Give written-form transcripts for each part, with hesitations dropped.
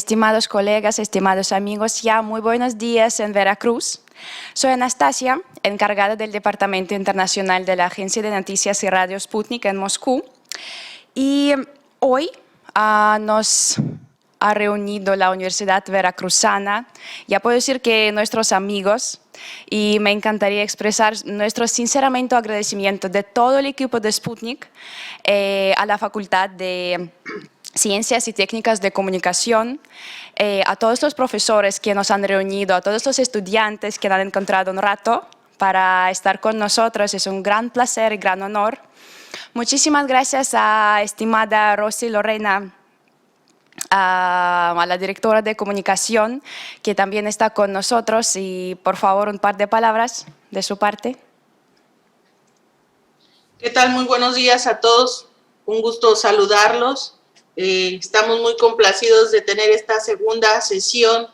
estimados colegas, estimados amigos, ya muy buenos días en Veracruz. Soy Anastasia, encargada del Departamento Internacional de la Agencia de Noticias y Radio Sputnik en Moscú. Y hoy nos ha reunido la Universidad Veracruzana. Ya puedo decir que nuestros amigos, y me encantaría expresar nuestro sinceramente agradecimiento de todo el equipo de Sputnik a la Facultad de Ciencias y Técnicas de Comunicación, a todos los profesores que nos han reunido, a todos los estudiantes que han encontrado un rato para estar con nosotros. Es un gran placer y gran honor. Muchísimas gracias a estimada Rosy Lorena, a la directora de comunicación, que también está con nosotros, y por favor un par de palabras de su parte. ¿Qué tal? Muy buenos días a todos, un gusto saludarlos. Estamos muy complacidos de tener esta segunda sesión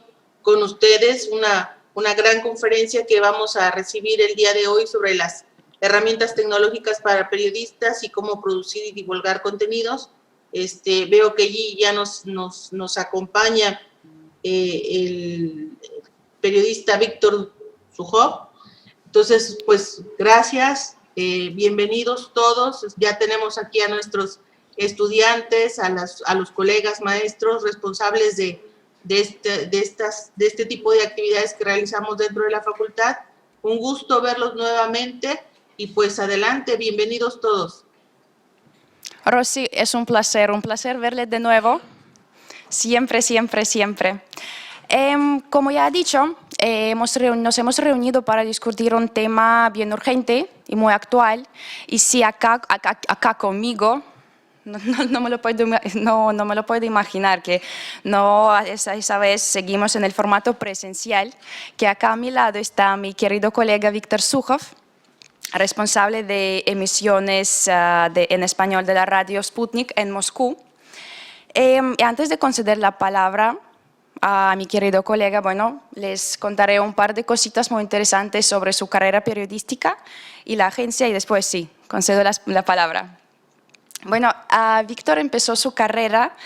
con ustedes, una gran conferencia que vamos a recibir el día de hoy sobre las herramientas tecnológicas para periodistas y cómo producir y divulgar contenidos. Veo que allí ya nos acompaña el periodista Víctor Sujov. Entonces, pues, gracias, bienvenidos todos. Ya tenemos aquí a nuestros estudiantes, a los colegas maestros responsables de este tipo de actividades que realizamos dentro de la facultad. Un gusto verlos nuevamente y pues adelante, bienvenidos todos. Rosy, es un placer verles de nuevo, siempre, siempre, siempre. Como ya he dicho, nos hemos reunido para discutir un tema bien urgente y muy actual, y si acá conmigo, no me lo puedo imaginar que esa vez seguimos en el formato presencial, que acá a mi lado está mi querido colega Víctor Sujov, responsable de emisiones en español de la radio Sputnik en Moscú. Antes de conceder la palabra a mi querido colega, bueno, les contaré un par de cositas muy interesantes sobre su carrera periodística y la agencia, y después sí, concedo la palabra. Bueno, Víctor empezó su carrera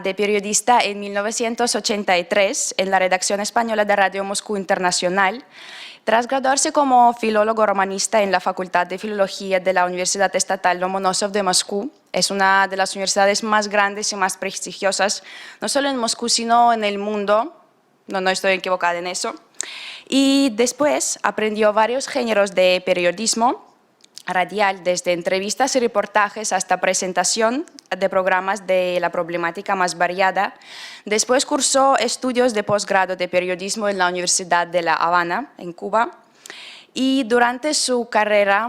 de periodista en 1983 en la redacción española de Radio Moscú Internacional, tras graduarse como filólogo romanista en la Facultad de Filología de la Universidad Estatal Lomonosov de Moscú. Es una de las universidades más grandes y más prestigiosas, no solo en Moscú, sino en el mundo. No estoy equivocada en eso. Y después aprendió varios géneros de periodismo radial, desde entrevistas y reportajes hasta presentación de programas de la problemática más variada. Después cursó estudios de posgrado de periodismo en la Universidad de La Habana, en Cuba. Y durante su carrera,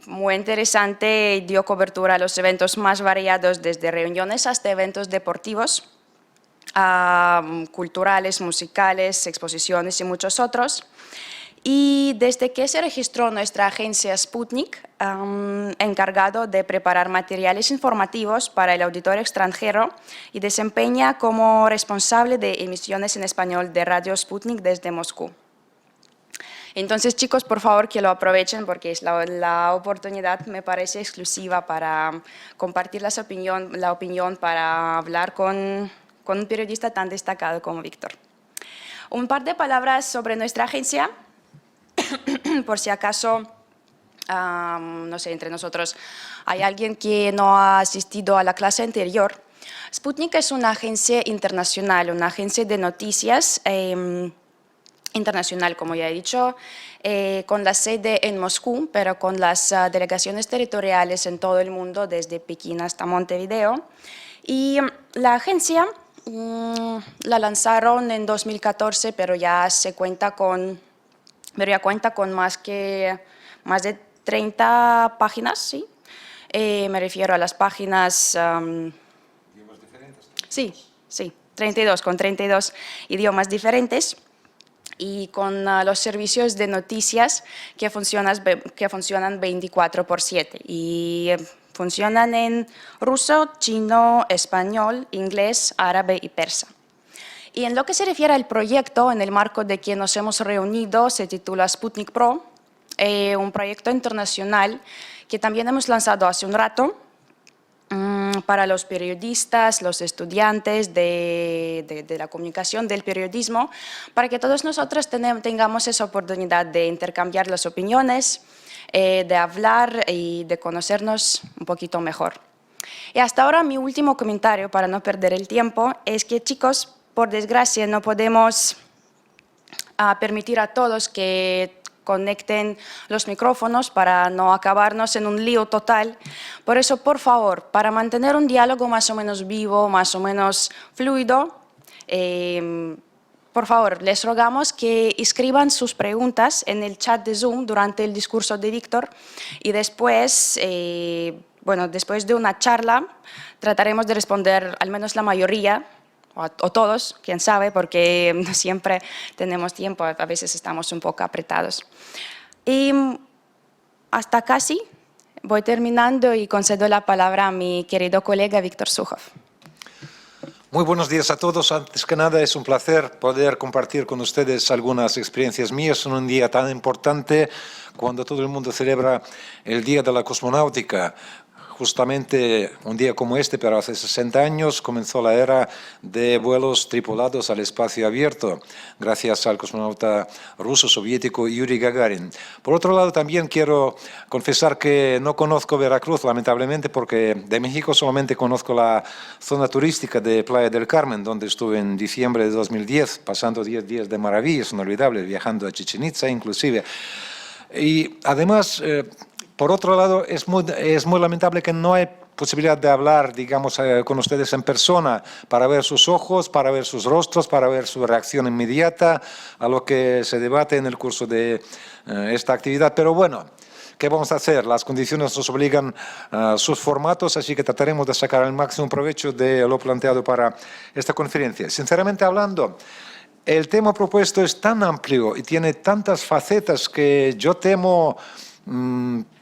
muy interesante, dio cobertura a los eventos más variados, desde reuniones hasta eventos deportivos, culturales, musicales, exposiciones y muchos otros. Y desde que se registró nuestra agencia Sputnik, encargado de preparar materiales informativos para el auditorio extranjero, y desempeña como responsable de emisiones en español de Radio Sputnik desde Moscú. Entonces, chicos, por favor que lo aprovechen, porque es la oportunidad, me parece, exclusiva para compartir la opinión, para hablar con un periodista tan destacado como Víctor. Un par de palabras sobre nuestra agencia, por si acaso, no sé, entre nosotros hay alguien que no ha asistido a la clase anterior. Sputnik es una agencia internacional, una agencia de noticias internacional, como ya he dicho, con la sede en Moscú, pero con las delegaciones territoriales en todo el mundo, desde Pekín hasta Montevideo. Y la agencia la lanzaron en 2014, pero ya cuenta con más de 30 páginas, ¿sí? Me refiero a las páginas... ¿idiomas diferentes? Sí, 32, con 32 idiomas diferentes, y con los servicios de noticias que funcionan 24/7 y funcionan en ruso, chino, español, inglés, árabe y persa. Y en lo que se refiere al proyecto en el marco de que nos hemos reunido, se titula Sputnik Pro, un proyecto internacional que también hemos lanzado hace un rato para los periodistas, los estudiantes de la comunicación, del periodismo, para que todos nosotros tengamos esa oportunidad de intercambiar las opiniones, de hablar y de conocernos un poquito mejor. Y hasta ahora mi último comentario, para no perder el tiempo, es que, chicos, por desgracia no podemos permitir a todos que conecten los micrófonos para no acabarnos en un lío total. Por eso, por favor, para mantener un diálogo más o menos vivo, más o menos fluido, por favor, les rogamos que escriban sus preguntas en el chat de Zoom durante el discurso de Víctor y después, bueno, después de una charla trataremos de responder al menos la mayoría o todos, quién sabe, porque no siempre tenemos tiempo, a veces estamos un poco apretados. Y hasta casi voy terminando y concedo la palabra a mi querido colega Víctor Suchov. Muy buenos días a todos. Antes que nada, es un placer poder compartir con ustedes algunas experiencias mías en un día tan importante cuando todo el mundo celebra el Día de la Cosmonáutica. Justamente un día como este, pero hace 60 años, comenzó la era de vuelos tripulados al espacio abierto, gracias al cosmonauta ruso soviético Yuri Gagarin. Por otro lado, también quiero confesar que no conozco Veracruz, lamentablemente, porque de México solamente conozco la zona turística de Playa del Carmen, donde estuve en diciembre de 2010, pasando 10 días de maravillas inolvidables, viajando a Chichén Itzá inclusive. Y además, por otro lado, es muy lamentable que no hay posibilidad de hablar, digamos, con ustedes en persona, para ver sus ojos, para ver sus rostros, para ver su reacción inmediata a lo que se debate en el curso de esta actividad. Pero bueno, ¿qué vamos a hacer? Las condiciones nos obligan a sus formatos, así que trataremos de sacar el máximo provecho de lo planteado para esta conferencia. Sinceramente hablando, el tema propuesto es tan amplio y tiene tantas facetas que yo temo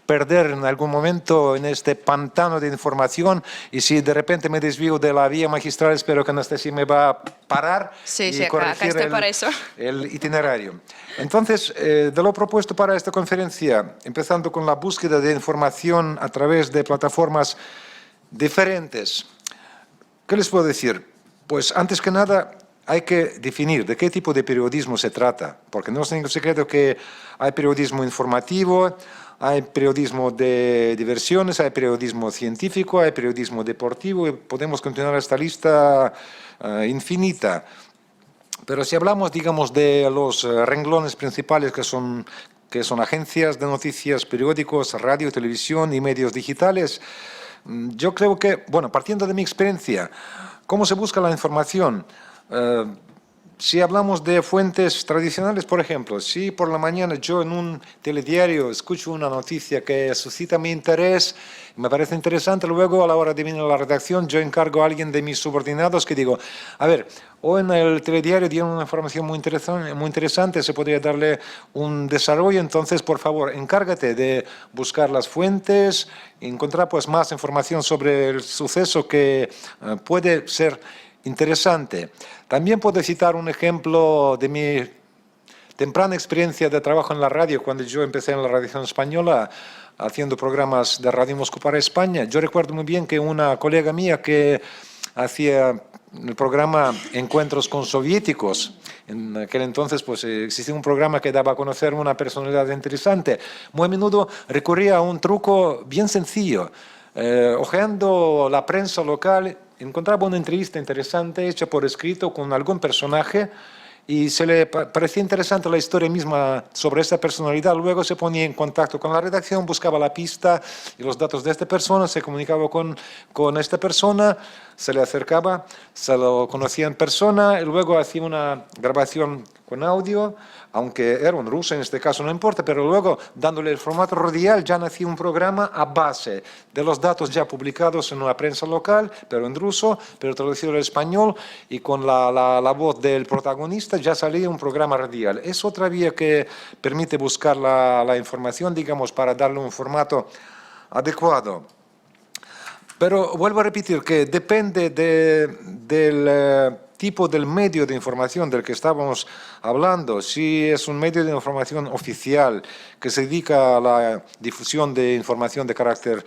perder en algún momento en este pantano de información, y si de repente me desvío de la vía magistral, espero que Anastasia me va a parar y corregir acá estoy para eso. el itinerario. Entonces, de lo propuesto para esta conferencia, empezando con la búsqueda de información a través de plataformas diferentes, ¿qué les puedo decir? Pues antes que nada, hay que definir de qué tipo de periodismo se trata, porque no es ningún secreto que hay periodismo informativo, hay periodismo de diversiones, hay periodismo científico, hay periodismo deportivo, y podemos continuar esta lista infinita. Pero si hablamos, digamos, de los renglones principales que son agencias de noticias, periódicos, radio, televisión y medios digitales, yo creo que, bueno, partiendo de mi experiencia, ¿cómo se busca la información? Si hablamos de fuentes tradicionales, por ejemplo, si por la mañana yo en un telediario escucho una noticia que suscita mi interés, me parece interesante, luego a la hora de venir a la redacción yo encargo a alguien de mis subordinados que digo, a ver, hoy en el telediario dieron una información muy interesante, se podría darle un desarrollo, entonces por favor encárgate de buscar las fuentes, encontrar pues más información sobre el suceso que puede ser interesante. También puedo citar un ejemplo de mi temprana experiencia de trabajo en la radio, cuando yo empecé en la Radiación Española haciendo programas de Radio Moscú para España. Yo recuerdo muy bien que una colega mía que hacía el programa Encuentros con Soviéticos, en aquel entonces pues existía un programa que daba a conocer una personalidad interesante, muy a menudo recurría a un truco bien sencillo. Hojeando la prensa local, encontraba una entrevista interesante hecha por escrito con algún personaje y se le parecía interesante la historia misma sobre esta personalidad. Luego se ponía en contacto con la redacción, buscaba la pista y los datos de esta persona, se comunicaba con esta persona, se le acercaba, se lo conocía en persona y luego hacía una grabación con audio, aunque era un ruso en este caso, no importa, pero luego dándole el formato radial ya nacía un programa a base de los datos ya publicados en una prensa local, pero en ruso, pero traducido al español, y con la voz del protagonista ya salía un programa radial. Es otra vía que permite buscar la información, digamos, para darle un formato adecuado. Pero vuelvo a repetir que depende del tipo del medio de información del que estábamos hablando. Si es un medio de información oficial que se dedica a la difusión de información de carácter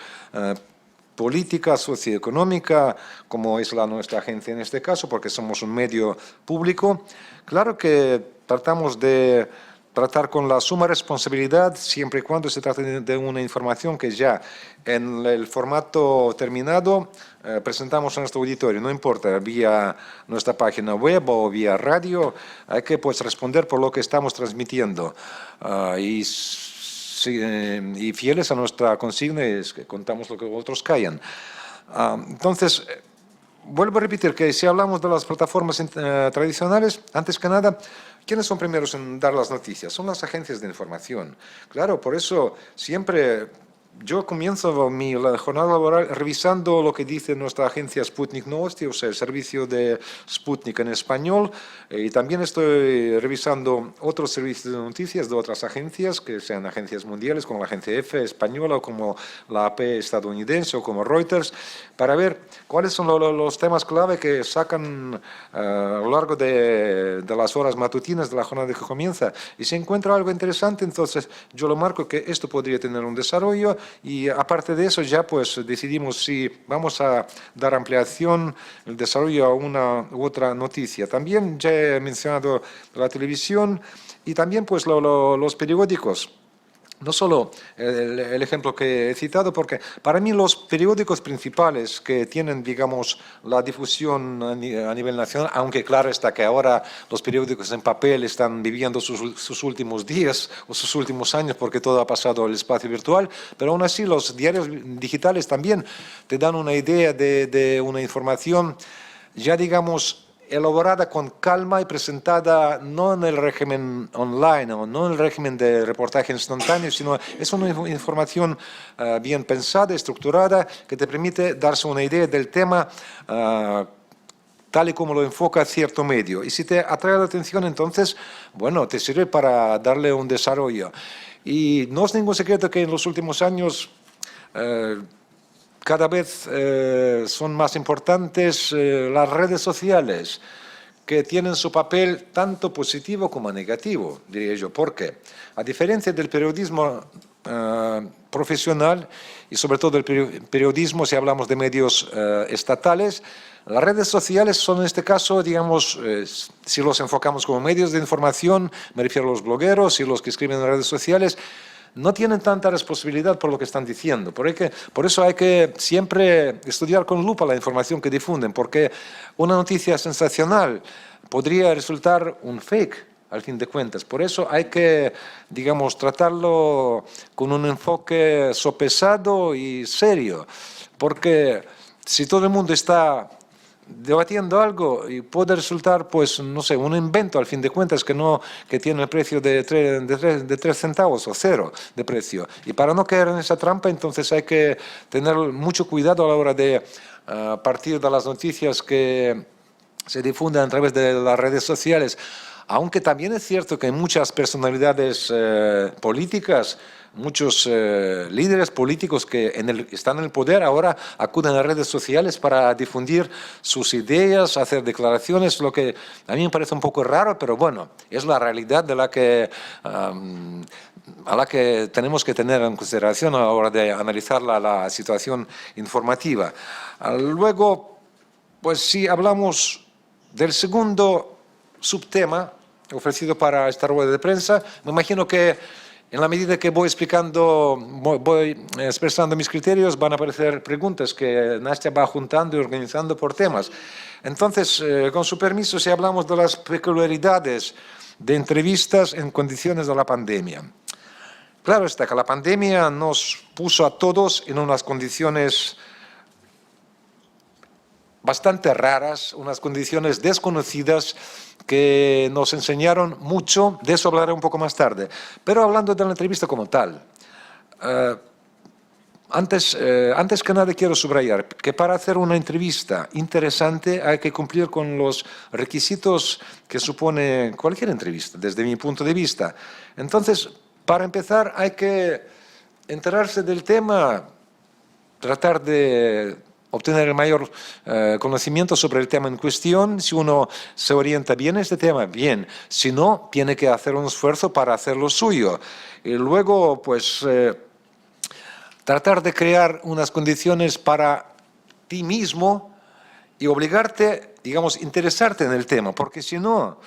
política, socioeconómica, como es nuestra agencia en este caso, porque somos un medio público. Claro que tratamos de tratar con la suma responsabilidad siempre y cuando se trate de una información que ya en el formato terminado presentamos a nuestro auditorio. No importa, vía nuestra página web o vía radio, hay que pues responder por lo que estamos transmitiendo. Y fieles a nuestra consigna es que contamos lo que otros callan. Entonces, vuelvo a repetir que si hablamos de las plataformas tradicionales, antes que nada, ¿quiénes son primeros en dar las noticias? Son las agencias de información. Claro, por eso siempre yo comienzo la jornada laboral revisando lo que dice nuestra agencia Sputnik Novosti, o sea, el servicio de Sputnik en español, y también estoy revisando otros servicios de noticias de otras agencias, que sean agencias mundiales, como la agencia EFE española, o como la AP estadounidense, o como Reuters, para ver cuáles son los temas clave que sacan a lo largo de las horas matutinas de la jornada que comienza. Y si encuentro algo interesante, entonces yo lo marco que esto podría tener un desarrollo, y aparte de eso ya pues decidimos si vamos a dar ampliación, el desarrollo a una u otra noticia. También ya he mencionado la televisión y también pues los periódicos. No solo el ejemplo que he citado, porque para mí los periódicos principales que tienen, digamos, la difusión a nivel nacional, aunque claro está que ahora los periódicos en papel están viviendo sus últimos días o sus últimos años porque todo ha pasado al espacio virtual, pero aún así los diarios digitales también te dan una idea de una información ya, digamos, elaborada con calma y presentada no en el régimen online o no en el régimen de reportaje instantáneo, sino es una información bien pensada, estructurada, que te permite darse una idea del tema tal y como lo enfoca cierto medio. Y si te atrae la atención, entonces, bueno, te sirve para darle un desarrollo. Y no es ningún secreto que en los últimos años cada vez son más importantes las redes sociales, que tienen su papel tanto positivo como negativo, diría yo. ¿Por qué? A diferencia del periodismo profesional y sobre todo del periodismo, si hablamos de medios estatales, las redes sociales son en este caso, digamos, si los enfocamos como medios de información, me refiero a los blogueros y los que escriben en redes sociales, no tienen tanta responsabilidad por lo que están diciendo. Por eso hay que siempre estudiar con lupa la información que difunden, porque una noticia sensacional podría resultar un fake, al fin de cuentas. Por eso hay que, digamos, tratarlo con un enfoque sopesado y serio, porque si todo el mundo está debatiendo algo y puede resultar, pues, no sé, un invento al fin de cuentas que tiene el precio de 3 centavos o 0 de precio. Y para no caer en esa trampa, entonces hay que tener mucho cuidado a la hora de partir de las noticias que se difunden a través de las redes sociales. Aunque también es cierto que muchas personalidades políticas, muchos líderes políticos que están en el poder ahora acuden a redes sociales para difundir sus ideas, hacer declaraciones, lo que a mí me parece un poco raro, pero bueno, es la realidad a la que tenemos que tener en consideración a la hora de analizar la situación informativa. Luego, pues si hablamos del segundo subtema ofrecido para esta rueda de prensa, me imagino que en la medida que voy expresando mis criterios, van a aparecer preguntas que Nastia va juntando y organizando por temas. Entonces, con su permiso, si hablamos de las peculiaridades de entrevistas en condiciones de la pandemia. Claro está que la pandemia nos puso a todos en unas condiciones bastante raras, unas condiciones desconocidas que nos enseñaron mucho. De eso hablaré un poco más tarde. Pero hablando de la entrevista como tal, antes que nada quiero subrayar que para hacer una entrevista interesante hay que cumplir con los requisitos que supone cualquier entrevista, desde mi punto de vista. Entonces, para empezar, hay que enterarse del tema, tratar de obtener el mayor conocimiento sobre el tema en cuestión. Si uno se orienta bien en este tema, bien. Si no, tiene que hacer un esfuerzo para hacer lo suyo. Y luego, pues, tratar de crear unas condiciones para ti mismo y obligarte, digamos, interesarte en el tema, porque si no,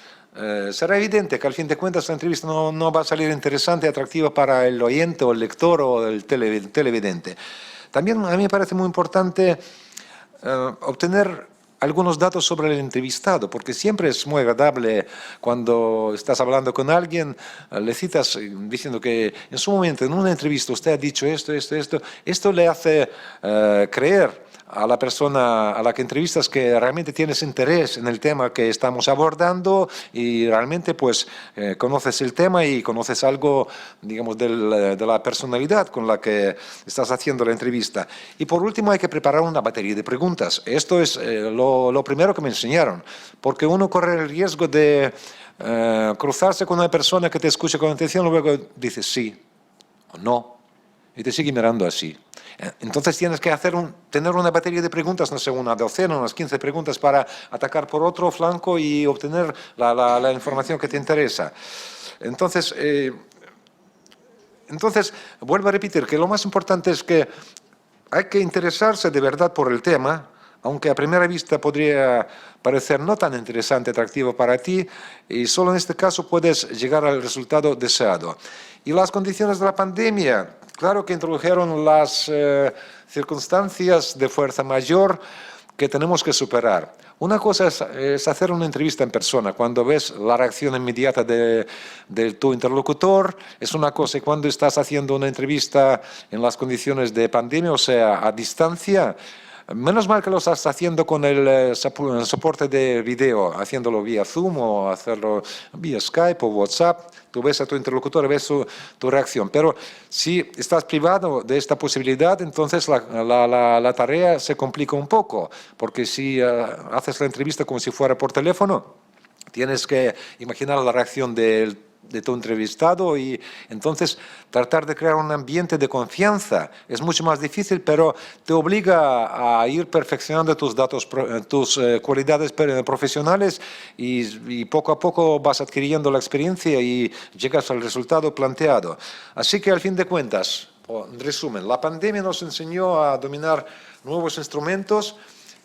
será evidente que al fin de cuentas la entrevista no va a salir interesante, atractiva para el oyente o el lector o el televidente. También a mí me parece muy importante obtener algunos datos sobre el entrevistado, porque siempre es muy agradable cuando estás hablando con alguien, le citas diciendo que en su momento, en una entrevista, usted ha dicho esto. Esto le hace creer a la persona a la que entrevistas que realmente tienes interés en el tema que estamos abordando y realmente pues conoces el tema y conoces algo, digamos, de la personalidad con la que estás haciendo la entrevista. Y por último hay que preparar una batería de preguntas. Esto es lo primero que me enseñaron, porque uno corre el riesgo de cruzarse con una persona que te escucha con atención y luego dice sí o no y te sigue mirando así. Entonces tienes que tener una batería de preguntas, no sé, una docena, unas 15 preguntas para atacar por otro flanco y obtener la información que te interesa. Entonces, vuelvo a repetir que lo más importante es que hay que interesarse de verdad por el tema, aunque a primera vista podría parecer no tan interesante, atractivo para ti, y solo en este caso puedes llegar al resultado deseado. Y las condiciones de la pandemia, claro que introdujeron las circunstancias de fuerza mayor que tenemos que superar. Una cosa es hacer una entrevista en persona, cuando ves la reacción inmediata de tu interlocutor, es una cosa, y cuando estás haciendo una entrevista en las condiciones de pandemia, o sea, a distancia, menos mal que lo estás haciendo con el soporte de video, haciéndolo vía Zoom o hacerlo vía Skype o WhatsApp. Tú ves a tu interlocutor, ves tu reacción. Pero si estás privado de esta posibilidad, entonces la tarea se complica un poco, porque si haces la entrevista como si fuera por teléfono, tienes que imaginar la reacción de tu entrevistado y entonces tratar de crear un ambiente de confianza es mucho más difícil, pero te obliga a ir perfeccionando tus datos, tus cualidades profesionales y poco a poco vas adquiriendo la experiencia y llegas al resultado planteado. Así que al fin de cuentas, en resumen, la pandemia nos enseñó a dominar nuevos instrumentos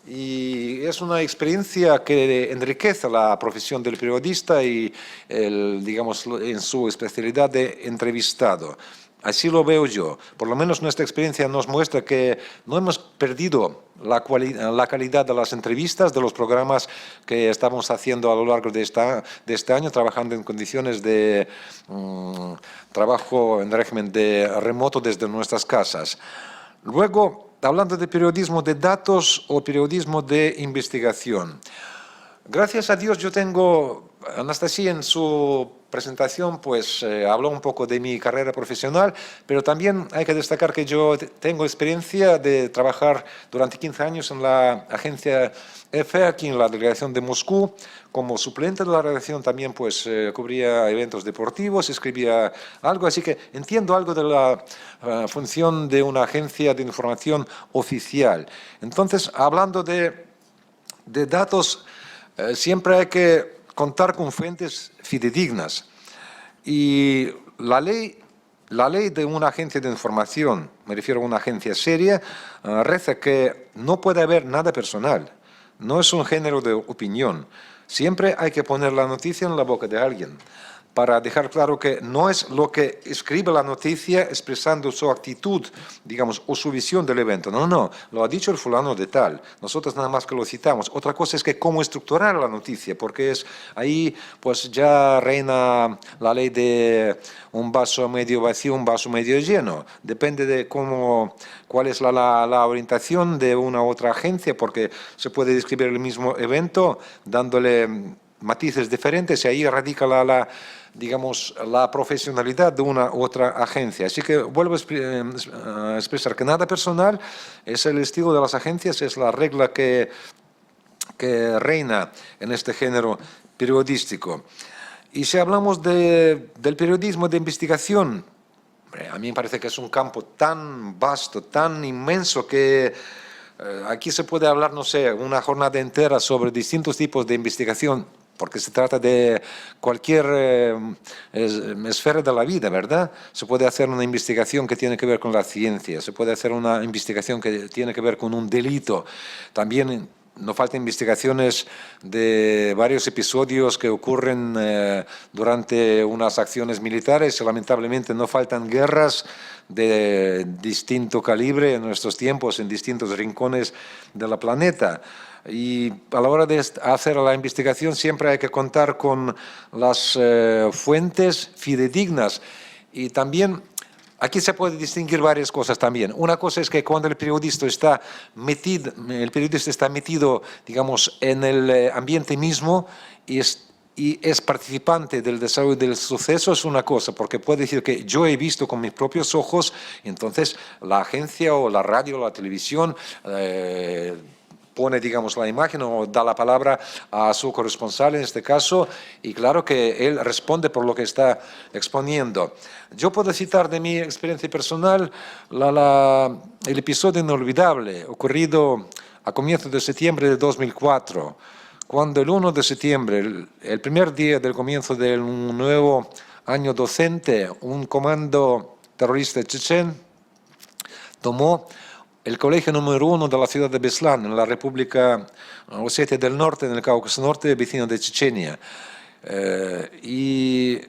y es una experiencia que enriquece la profesión del periodista y, digamos, en su especialidad de entrevistado. Así lo veo yo. Por lo menos nuestra experiencia nos muestra que no hemos perdido la calidad de las entrevistas, de los programas que estamos haciendo a lo largo de este año, trabajando en condiciones de trabajo en régimen de remoto desde nuestras casas. Luego, hablando de periodismo de datos o periodismo de investigación. Gracias a Dios yo tengo, Anastasia en su presentación pues habló un poco de mi carrera profesional, pero también hay que destacar que yo tengo experiencia de trabajar durante 15 años en la agencia EFE, aquí en la delegación de Moscú. Como suplente de la redacción también pues cubría eventos deportivos, escribía algo, así que entiendo algo de la función de una agencia de información oficial. Entonces, hablando de datos, siempre hay que contar con fuentes fidedignas. Y la ley de una agencia de información, me refiero a una agencia seria, reza que no puede haber nada personal. No es un género de opinión. Siempre hay que poner la noticia en la boca de alguien, para dejar claro que no es lo que escribe la noticia expresando su actitud, digamos, o su visión del evento. No, lo ha dicho el fulano de tal. Nosotros nada más que lo citamos. Otra cosa es que cómo estructurar la noticia, porque ahí pues ya reina la ley de un vaso medio vacío, un vaso medio lleno. Depende de cuál es la orientación de una u otra agencia, porque se puede describir el mismo evento dándole matices diferentes y ahí radica digamos, la profesionalidad de una u otra agencia. Así que vuelvo a expresar que nada personal, es el estilo de las agencias, es la regla que reina en este género periodístico. Y si hablamos del periodismo de investigación, a mí me parece que es un campo tan vasto, tan inmenso que aquí se puede hablar, no sé, una jornada entera sobre distintos tipos de investigación porque se trata de cualquier esfera de la vida, ¿verdad? Se puede hacer una investigación que tiene que ver con la ciencia, se puede hacer una investigación que tiene que ver con un delito. También no faltan investigaciones de varios episodios que ocurren durante unas acciones militares. Lamentablemente no faltan guerras de distinto calibre en nuestros tiempos, en distintos rincones del planeta. Y a la hora de hacer la investigación siempre hay que contar con las fuentes fidedignas. Y también aquí se puede distinguir varias cosas también. Una cosa es que cuando el periodista está metido, digamos, en el ambiente mismo y es participante del desarrollo del suceso, es una cosa, porque puede decir que yo he visto con mis propios ojos, entonces la agencia o la radio o la televisión pone, digamos, la imagen o da la palabra a su corresponsal en este caso, y claro que él responde por lo que está exponiendo. Yo puedo citar de mi experiencia personal el episodio inolvidable ocurrido a comienzos de septiembre de 2004, cuando el 1 de septiembre, el primer día del comienzo de un nuevo año docente, un comando terrorista chechen tomó el colegio número 1 de la ciudad de Beslan, en la República Osetia del Norte, en el Cáucaso Norte, vecino de Chechenia. Y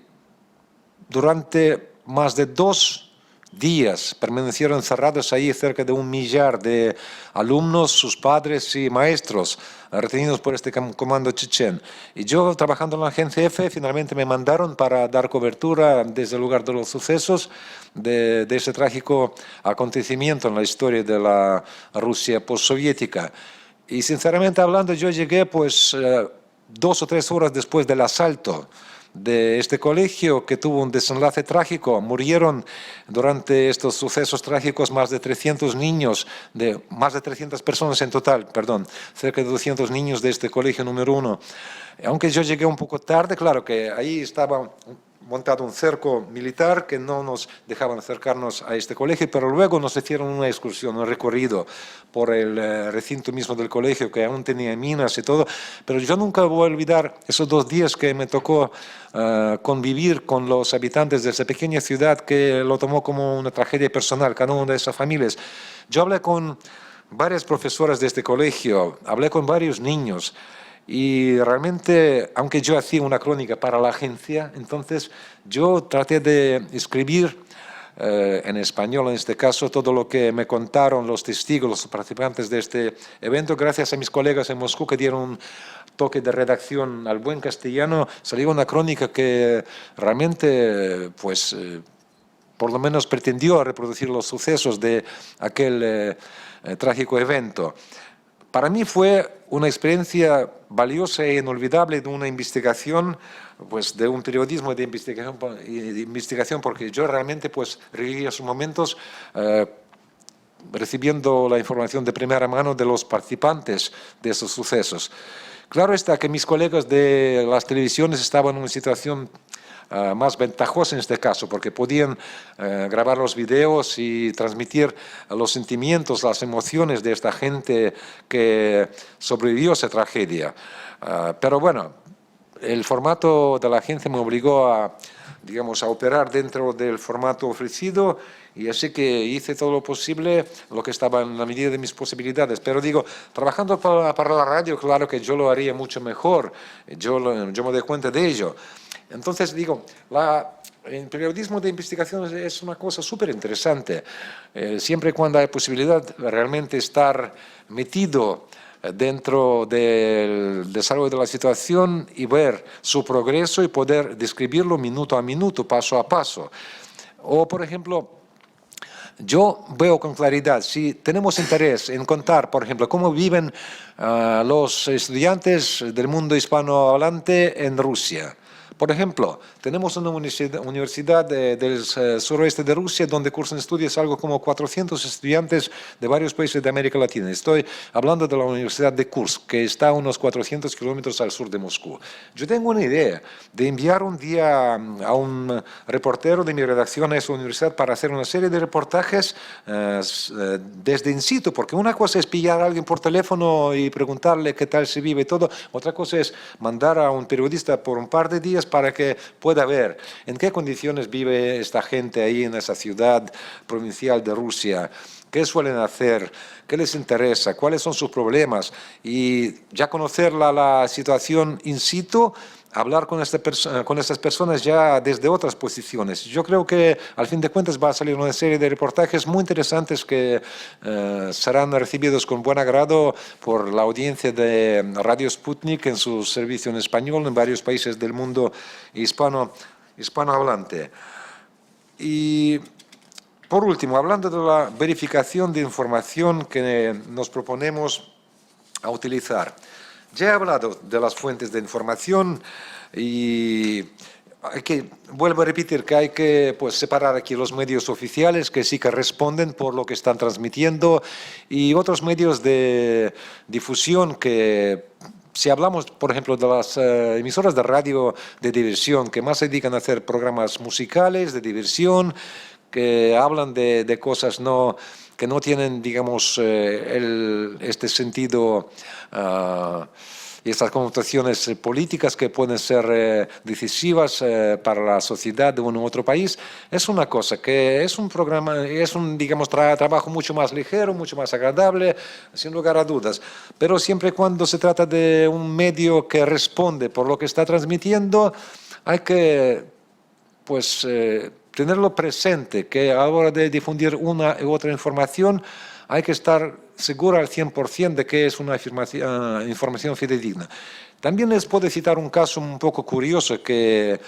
durante más de 2 días permanecieron encerrados ahí cerca de 1 millar de alumnos, sus padres y maestros, retenidos por este comando chechen. Y yo, trabajando en la agencia EFE, finalmente me mandaron para dar cobertura desde el lugar de los sucesos de ese trágico acontecimiento en la historia de la Rusia postsoviética. Y sinceramente hablando, yo llegué pues 2 o 3 horas después del asalto de este colegio, que tuvo un desenlace trágico. Murieron durante estos sucesos trágicos más de 300 niños, más de 300 personas en total, perdón, cerca de 200 niños de este colegio número 1. Aunque yo llegué un poco tarde, claro que ahí estaba montado un cerco militar que no nos dejaban acercarnos a este colegio, pero luego nos hicieron una excursión, un recorrido por el recinto mismo del colegio, que aún tenía minas y todo. Pero yo nunca voy a olvidar esos 2 días que me tocó convivir con los habitantes de esa pequeña ciudad, que lo tomó como una tragedia personal, cada una de esas familias. Yo hablé con varias profesoras de este colegio, hablé con varios niños, y realmente, aunque yo hacía una crónica para la agencia, entonces yo traté de escribir en español, en este caso, todo lo que me contaron los testigos, los participantes de este evento. Gracias a mis colegas en Moscú que dieron un toque de redacción al buen castellano, salió una crónica que realmente, pues, por lo menos pretendió reproducir los sucesos de aquel trágico evento. Para mí fue una experiencia valiosa e inolvidable de una investigación, pues de un periodismo de investigación, porque yo realmente pues reviví esos momentos recibiendo la información de primera mano de los participantes de esos sucesos. Claro está que mis colegas de las televisiones estaban en una situación más ventajosa en este caso, porque podían grabar los videos y transmitir los sentimientos, las emociones de esta gente que sobrevivió a esa tragedia. Pero bueno, el formato de la agencia me obligó a, digamos, a operar dentro del formato ofrecido, y así que hice todo lo posible, lo que estaba en la medida de mis posibilidades. Pero digo, trabajando para la radio, claro que yo lo haría mucho mejor, yo me doy cuenta de ello. Entonces digo, el periodismo de investigación es una cosa súper interesante, siempre y cuando hay posibilidad de realmente estar metido dentro del desarrollo de la situación y ver su progreso y poder describirlo minuto a minuto, paso a paso. O, por ejemplo, yo veo con claridad, si tenemos interés en contar, por ejemplo, cómo viven los estudiantes del mundo hispanohablante en Rusia, Por ejemplo, tenemos una universidad del suroeste de Rusia donde cursan estudios algo como 400 estudiantes de varios países de América Latina. Estoy hablando de la Universidad de Kursk, que está a unos 400 kilómetros al sur de Moscú. Yo tengo una idea de enviar un día a un reportero de mi redacción a esa universidad para hacer una serie de reportajes desde in situ, porque una cosa es pillar a alguien por teléfono y preguntarle qué tal se vive y todo, otra cosa es mandar a un periodista por un par de días para que pueda ver en qué condiciones vive esta gente ahí en esa ciudad provincial de Rusia, qué suelen hacer, qué les interesa, cuáles son sus problemas, y ya conocer la situación in situ, hablar con estas personas ya desde otras posiciones. Yo creo que al fin de cuentas va a salir una serie de reportajes muy interesantes que serán recibidos con buen agrado por la audiencia de Radio Sputnik en su servicio en español en varios países del mundo hispanohablante. Y por último, hablando de la verificación de información que nos proponemos a utilizar. Ya he hablado de las fuentes de información y vuelvo a repetir que hay que separar aquí los medios oficiales que sí que responden por lo que están transmitiendo y otros medios de difusión que, si hablamos, por ejemplo, de las emisoras de radio de diversión que más se dedican a hacer programas musicales de diversión, que hablan de cosas que no tienen, digamos, este sentido y estas connotaciones políticas que pueden ser decisivas para la sociedad de un u otro país, es una cosa que es un programa, es un, digamos, trabajo mucho más ligero, mucho más agradable, sin lugar a dudas. Pero siempre y cuando se trata de un medio que responde por lo que está transmitiendo, hay que, tenerlo presente, que a la hora de difundir una u otra información hay que estar seguro al 100% de que es una información fidedigna. También les puedo citar un caso un poco curioso que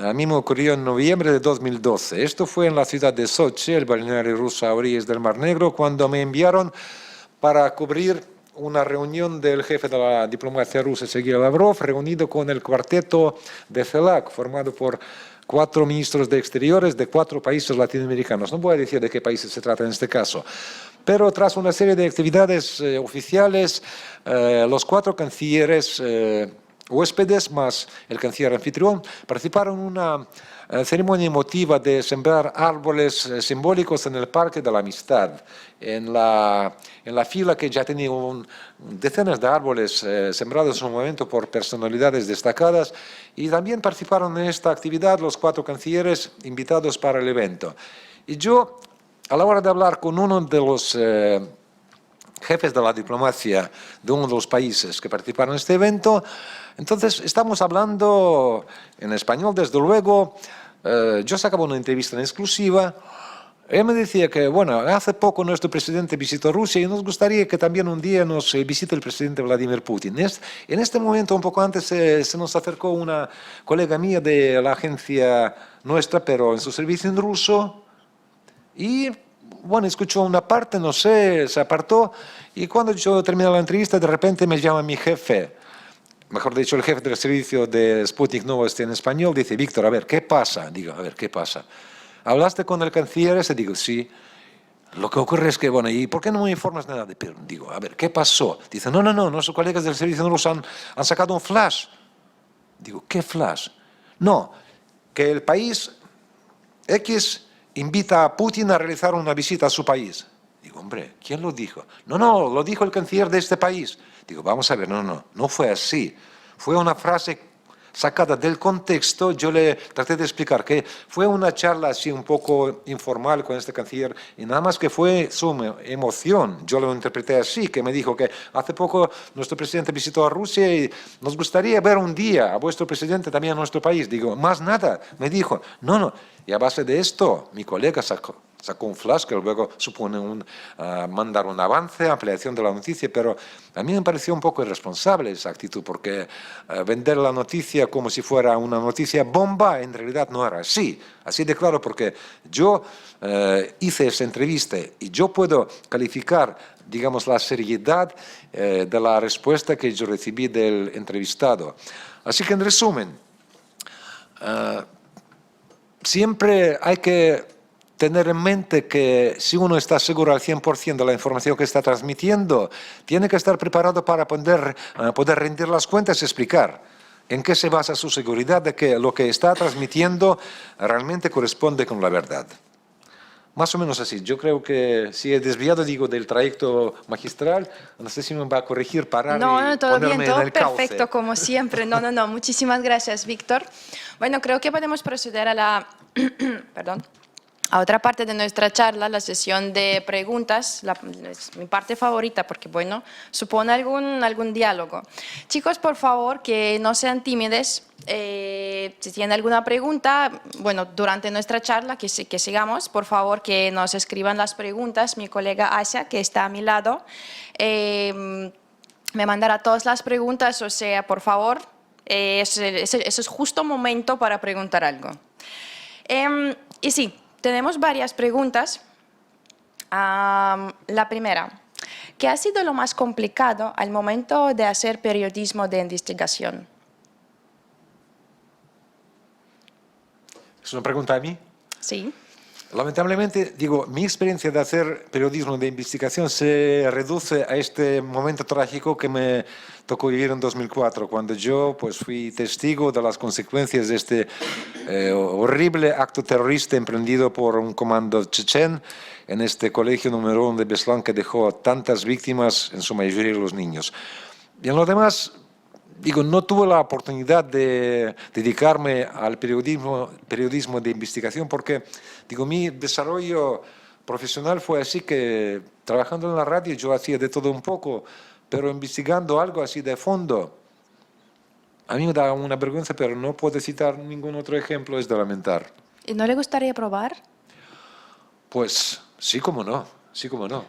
a mí me ocurrió en noviembre de 2012. Esto fue en la ciudad de Sochi, el balneario ruso a orillas del Mar Negro, cuando me enviaron para cubrir una reunión del jefe de la diplomacia rusa, Sergei Lavrov, reunido con el cuarteto de CELAC, formado por 4 ministros de Exteriores de 4 países latinoamericanos. No voy a decir de qué países se trata en este caso. Pero tras una serie de actividades oficiales, los 4 cancilleres huéspedes más el canciller anfitrión participaron en una ceremonia emotiva de sembrar árboles simbólicos en el Parque de la Amistad, en la fila que ya tenía decenas de árboles sembrados en su momento por personalidades destacadas, y también participaron en esta actividad los 4 cancilleres invitados para el evento. Y yo, a la hora de hablar con uno de los jefes de la diplomacia de uno de los países que participaron en este evento, entonces estamos hablando en español, desde luego. Yo sacaba una entrevista en exclusiva. Él me decía que, bueno, hace poco nuestro presidente visitó Rusia y nos gustaría que también un día nos visite el presidente Vladimir Putin. En este momento, un poco antes, se nos acercó una colega mía de la agencia nuestra, pero en su servicio en ruso, y bueno, escuchó una parte, no sé, se apartó, y cuando yo terminé la entrevista, de repente me llama mi jefe, mejor dicho, el jefe del servicio de Sputnik Novosti en español, dice: Víctor, a ver, ¿qué pasa? Digo, a ver, ¿qué pasa? ¿Hablaste con el canciller ese? Digo, sí. Lo que ocurre es que, bueno, ¿y por qué no me informas nada de Perú? Digo, a ver, ¿qué pasó? Dice, no, nuestros colegas del servicio ruso han sacado un flash. Digo, ¿qué flash? No, que el país X invita a Putin a realizar una visita a su país. Digo, hombre, ¿quién lo dijo? No, lo dijo el canciller de este país. Digo, vamos a ver, no fue así. Fue una frase sacada del contexto. Yo le traté de explicar que fue una charla así un poco informal con este canciller, y nada más que fue su emoción. Yo lo interpreté así, que me dijo que hace poco nuestro presidente visitó a Rusia y nos gustaría ver un día a vuestro presidente también en nuestro país. Digo, más nada. Me dijo, no. Y a base de esto, mi colega sacó un flash que luego supone mandar un avance, ampliación de la noticia, pero a mí me pareció un poco irresponsable esa actitud, porque vender la noticia como si fuera una noticia bomba, en realidad no era así de claro, porque yo hice esa entrevista y yo puedo calificar, digamos, la seriedad de la respuesta que yo recibí del entrevistado. Así que, en resumen, siempre hay que tener en mente que si uno está seguro al 100% de la información que está transmitiendo, tiene que estar preparado para poder rendir las cuentas y explicar en qué se basa su seguridad de que lo que está transmitiendo realmente corresponde con la verdad. Más o menos así. Yo creo que si he desviado, digo, del trayecto magistral, no sé si me va a corregir, parar No, y todo bien, ponerme en todo el cauce. perfecto, como siempre. No. Muchísimas gracias, Víctor. Bueno, creo que podemos proceder a la, perdón, a otra parte de nuestra charla, la sesión de preguntas. Es mi parte favorita porque, bueno, supone algún diálogo. Chicos, por favor, que no sean tímides. Si tienen alguna pregunta, bueno, durante nuestra charla, que sigamos, por favor, que nos escriban las preguntas. Mi colega Asia, que está a mi lado, me mandará todas las preguntas, o sea, por favor, ese es justo momento para preguntar algo. Y sí, tenemos varias preguntas. La primera, ¿qué ha sido lo más complicado al momento de hacer periodismo de investigación? ¿Es una pregunta a mí? Sí. Lamentablemente, digo, mi experiencia de hacer periodismo de investigación se reduce a este momento trágico que me tocó vivir en 2004, cuando yo pues, fui testigo de las consecuencias de este horrible acto terrorista emprendido por un comando chechen en este colegio número 1 de Beslan que dejó tantas víctimas, en su mayoría los niños. Y en lo demás, digo, no tuve la oportunidad de dedicarme al periodismo de investigación porque, digo, mi desarrollo profesional fue así que trabajando en la radio yo hacía de todo un poco, pero investigando algo así de fondo, a mí me da una vergüenza, pero no puedo citar ningún otro ejemplo, es de lamentar. ¿Y no le gustaría probar? Pues sí, como no, sí, como no.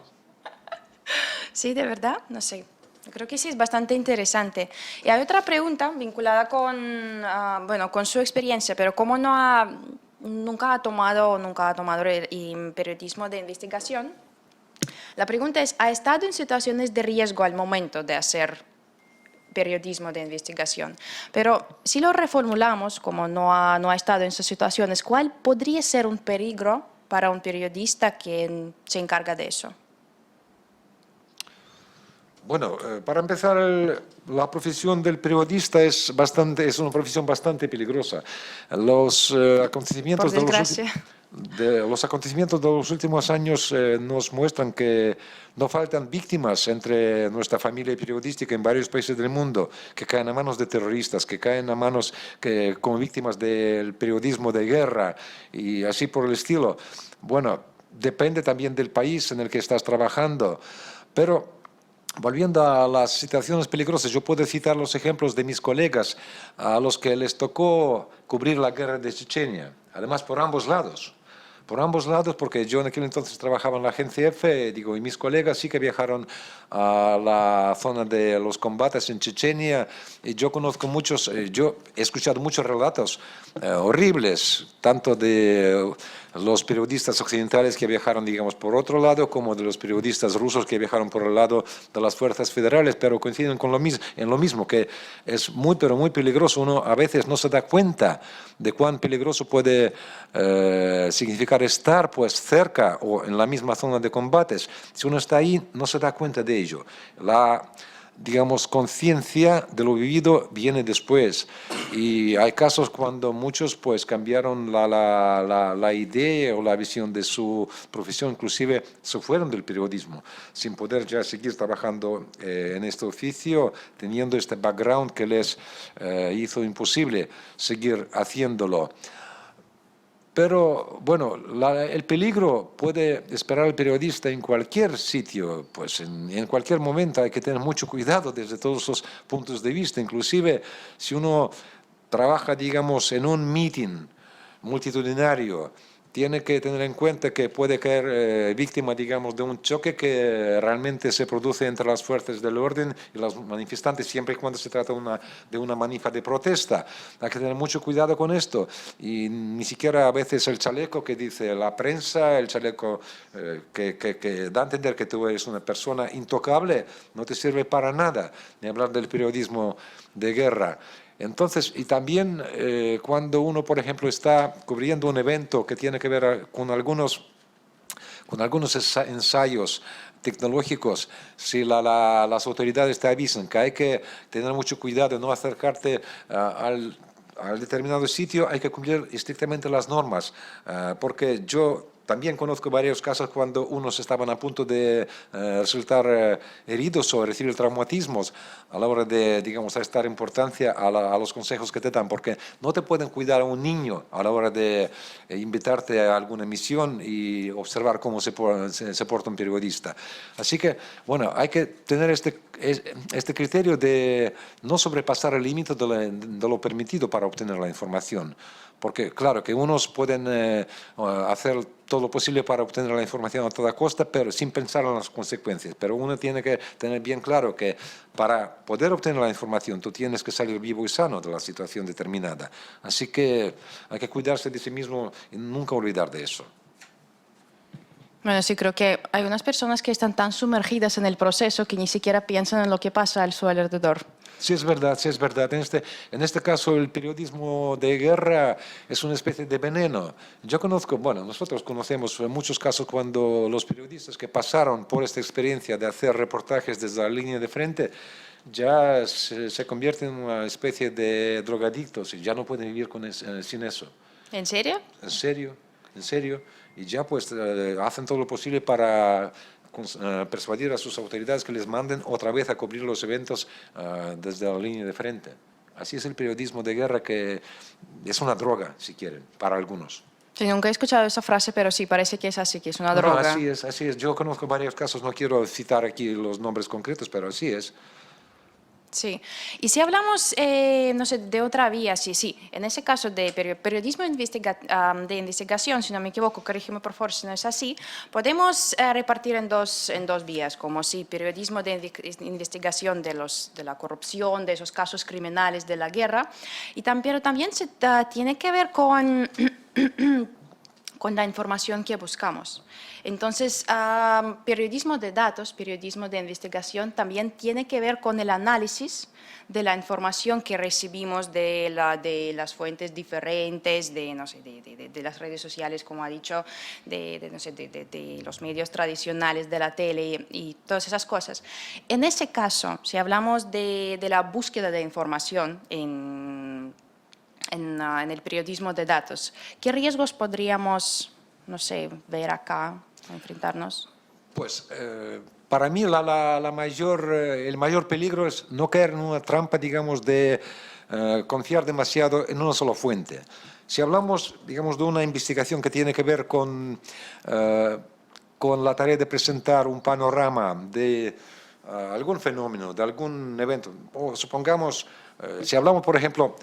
Sí, de verdad, no sé. Creo que sí, es bastante interesante. Y hay otra pregunta vinculada con, bueno, con su experiencia, pero como nunca ha tomado periodismo de investigación, la pregunta es, ¿ha estado en situaciones de riesgo al momento de hacer periodismo de investigación? Pero si lo reformulamos, como no ha estado en esas situaciones, ¿cuál podría ser un peligro para un periodista que se encarga de eso? Bueno, para empezar, la profesión del periodista es una profesión bastante peligrosa. Los acontecimientos Por desgracia. los acontecimientos de los últimos años nos muestran que no faltan víctimas entre nuestra familia periodística en varios países del mundo que caen a manos de terroristas, que caen a manos como víctimas del periodismo de guerra y así por el estilo. Bueno, depende también del país en el que estás trabajando, pero volviendo a las situaciones peligrosas, yo puedo citar los ejemplos de mis colegas a los que les tocó cubrir la guerra de Chechenia, además por ambos lados. Por ambos lados, porque yo en aquel entonces trabajaba en la agencia EFE, digo, y mis colegas sí que viajaron a la zona de los combates en Chechenia, y yo conozco muchos, yo he escuchado muchos relatos horribles, tanto de los periodistas occidentales que viajaron, digamos, por otro lado, como de los periodistas rusos que viajaron por el lado de las fuerzas federales, pero coinciden con en lo mismo, que es muy, pero muy peligroso. Uno a veces no se da cuenta de cuán peligroso puede significar estar pues cerca o en la misma zona de combates. Si uno está ahí, no se da cuenta de ello. Digamos, conciencia de lo vivido viene después. Y hay casos cuando muchos pues cambiaron la idea o la visión de su profesión, inclusive se fueron del periodismo, sin poder ya seguir trabajando en este oficio, teniendo este background que les hizo imposible seguir haciéndolo. Pero bueno, el peligro puede esperar al periodista en cualquier sitio, pues en cualquier momento hay que tener mucho cuidado desde todos los puntos de vista, inclusive si uno trabaja, digamos, en un meeting multitudinario, tiene que tener en cuenta que puede caer víctima, digamos, de un choque que realmente se produce entre las fuerzas del orden y los manifestantes, siempre y cuando se trata de una manifa de protesta. Hay que tener mucho cuidado con esto. Y ni siquiera a veces el chaleco que dice la prensa, el chaleco que da a entender que tú eres una persona intocable, no te sirve para nada, ni hablar del periodismo de guerra. Entonces, y también cuando uno, por ejemplo, está cubriendo un evento que tiene que ver con algunos ensayos tecnológicos, si las autoridades te avisan que hay que tener mucho cuidado de no acercarte al determinado sitio, hay que cumplir estrictamente las normas, porque yo también conozco varios casos cuando unos estaban a punto de resultar heridos o recibir traumatismos a la hora de, digamos, prestar importancia a los consejos que te dan, porque no te pueden cuidar a un niño a la hora de invitarte a alguna misión y observar cómo se porta un periodista. Así que, bueno, hay que tener este criterio de no sobrepasar el límite de lo permitido para obtener la información. Porque, claro, que unos pueden hacer todo lo posible para obtener la información a toda costa, pero sin pensar en las consecuencias. Pero uno tiene que tener bien claro que para poder obtener la información tú tienes que salir vivo y sano de la situación determinada. Así que hay que cuidarse de sí mismo y nunca olvidar de eso. Bueno, sí, creo que hay unas personas que están tan sumergidas en el proceso que ni siquiera piensan en lo que pasa a su alrededor. Sí, es verdad, sí, es verdad. En este caso, el periodismo de guerra es una especie de veneno. Yo conozco, bueno, nosotros conocemos muchos casos cuando los periodistas que pasaron por esta experiencia de hacer reportajes desde la línea de frente ya se convierten en una especie de drogadictos y ya no pueden vivir sin eso. ¿En serio? En serio, en serio. Y ya pues hacen todo lo posible para persuadir a sus autoridades que les manden otra vez a cubrir los eventos desde la línea de frente. Así es el periodismo de guerra, que es una droga, si quieren, para algunos. Sí, nunca he escuchado esa frase, pero sí, parece que es así, que es una No, droga. así es, así es. Yo conozco varios casos, no quiero citar aquí los nombres concretos, pero así es. Sí, y si hablamos, no sé, de otra vía, sí, en ese caso de periodismo de investigación, si no me equivoco, corrígeme por favor si no es así, podemos repartir en dos vías, como si periodismo de investigación de la corrupción, de esos casos criminales de la guerra, pero también tiene que ver con con la información que buscamos. Entonces, periodismo de datos, periodismo de investigación también tiene que ver con el análisis de la información que recibimos de las fuentes diferentes, no sé, de las redes sociales, como ha dicho, no sé, de los medios tradicionales, de la tele y todas esas cosas. En ese caso, si hablamos de la búsqueda de información en el periodismo de datos, ¿qué riesgos podríamos, no sé, ver acá, enfrentarnos? Pues para mí el mayor peligro es no caer en una trampa, digamos, de confiar demasiado en una sola fuente. Si hablamos, digamos, de una investigación que tiene que ver con la tarea de presentar un panorama de algún fenómeno, de algún evento, o supongamos, si hablamos, por ejemplo,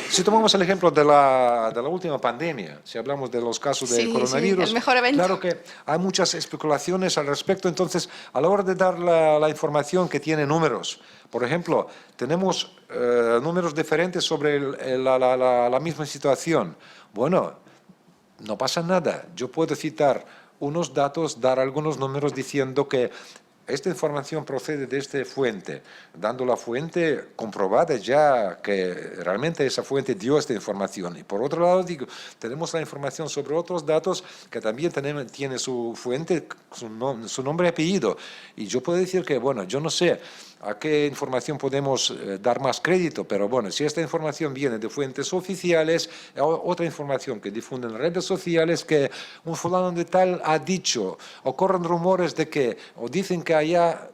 si tomamos el ejemplo de la última pandemia, si hablamos de los casos del coronavirus, el mejor evento. claro que hay muchas especulaciones al respecto. Entonces, a la hora de dar la información que tiene números, por ejemplo, tenemos números diferentes sobre la misma situación. Bueno, no pasa nada. Yo puedo citar unos datos, dar algunos números diciendo que esta información procede de esta fuente, dando la fuente comprobada ya que realmente esa fuente dio esta información. Y por otro lado, digo, tenemos la información sobre otros datos que también tiene su fuente, su nombre y apellido. Y yo puedo decir que, bueno, yo no sé a qué información podemos dar más crédito, pero bueno, si esta información viene de fuentes oficiales, otra información que difunden en redes sociales, que un fulano de tal ha dicho, o corren rumores de que, o dicen que allá,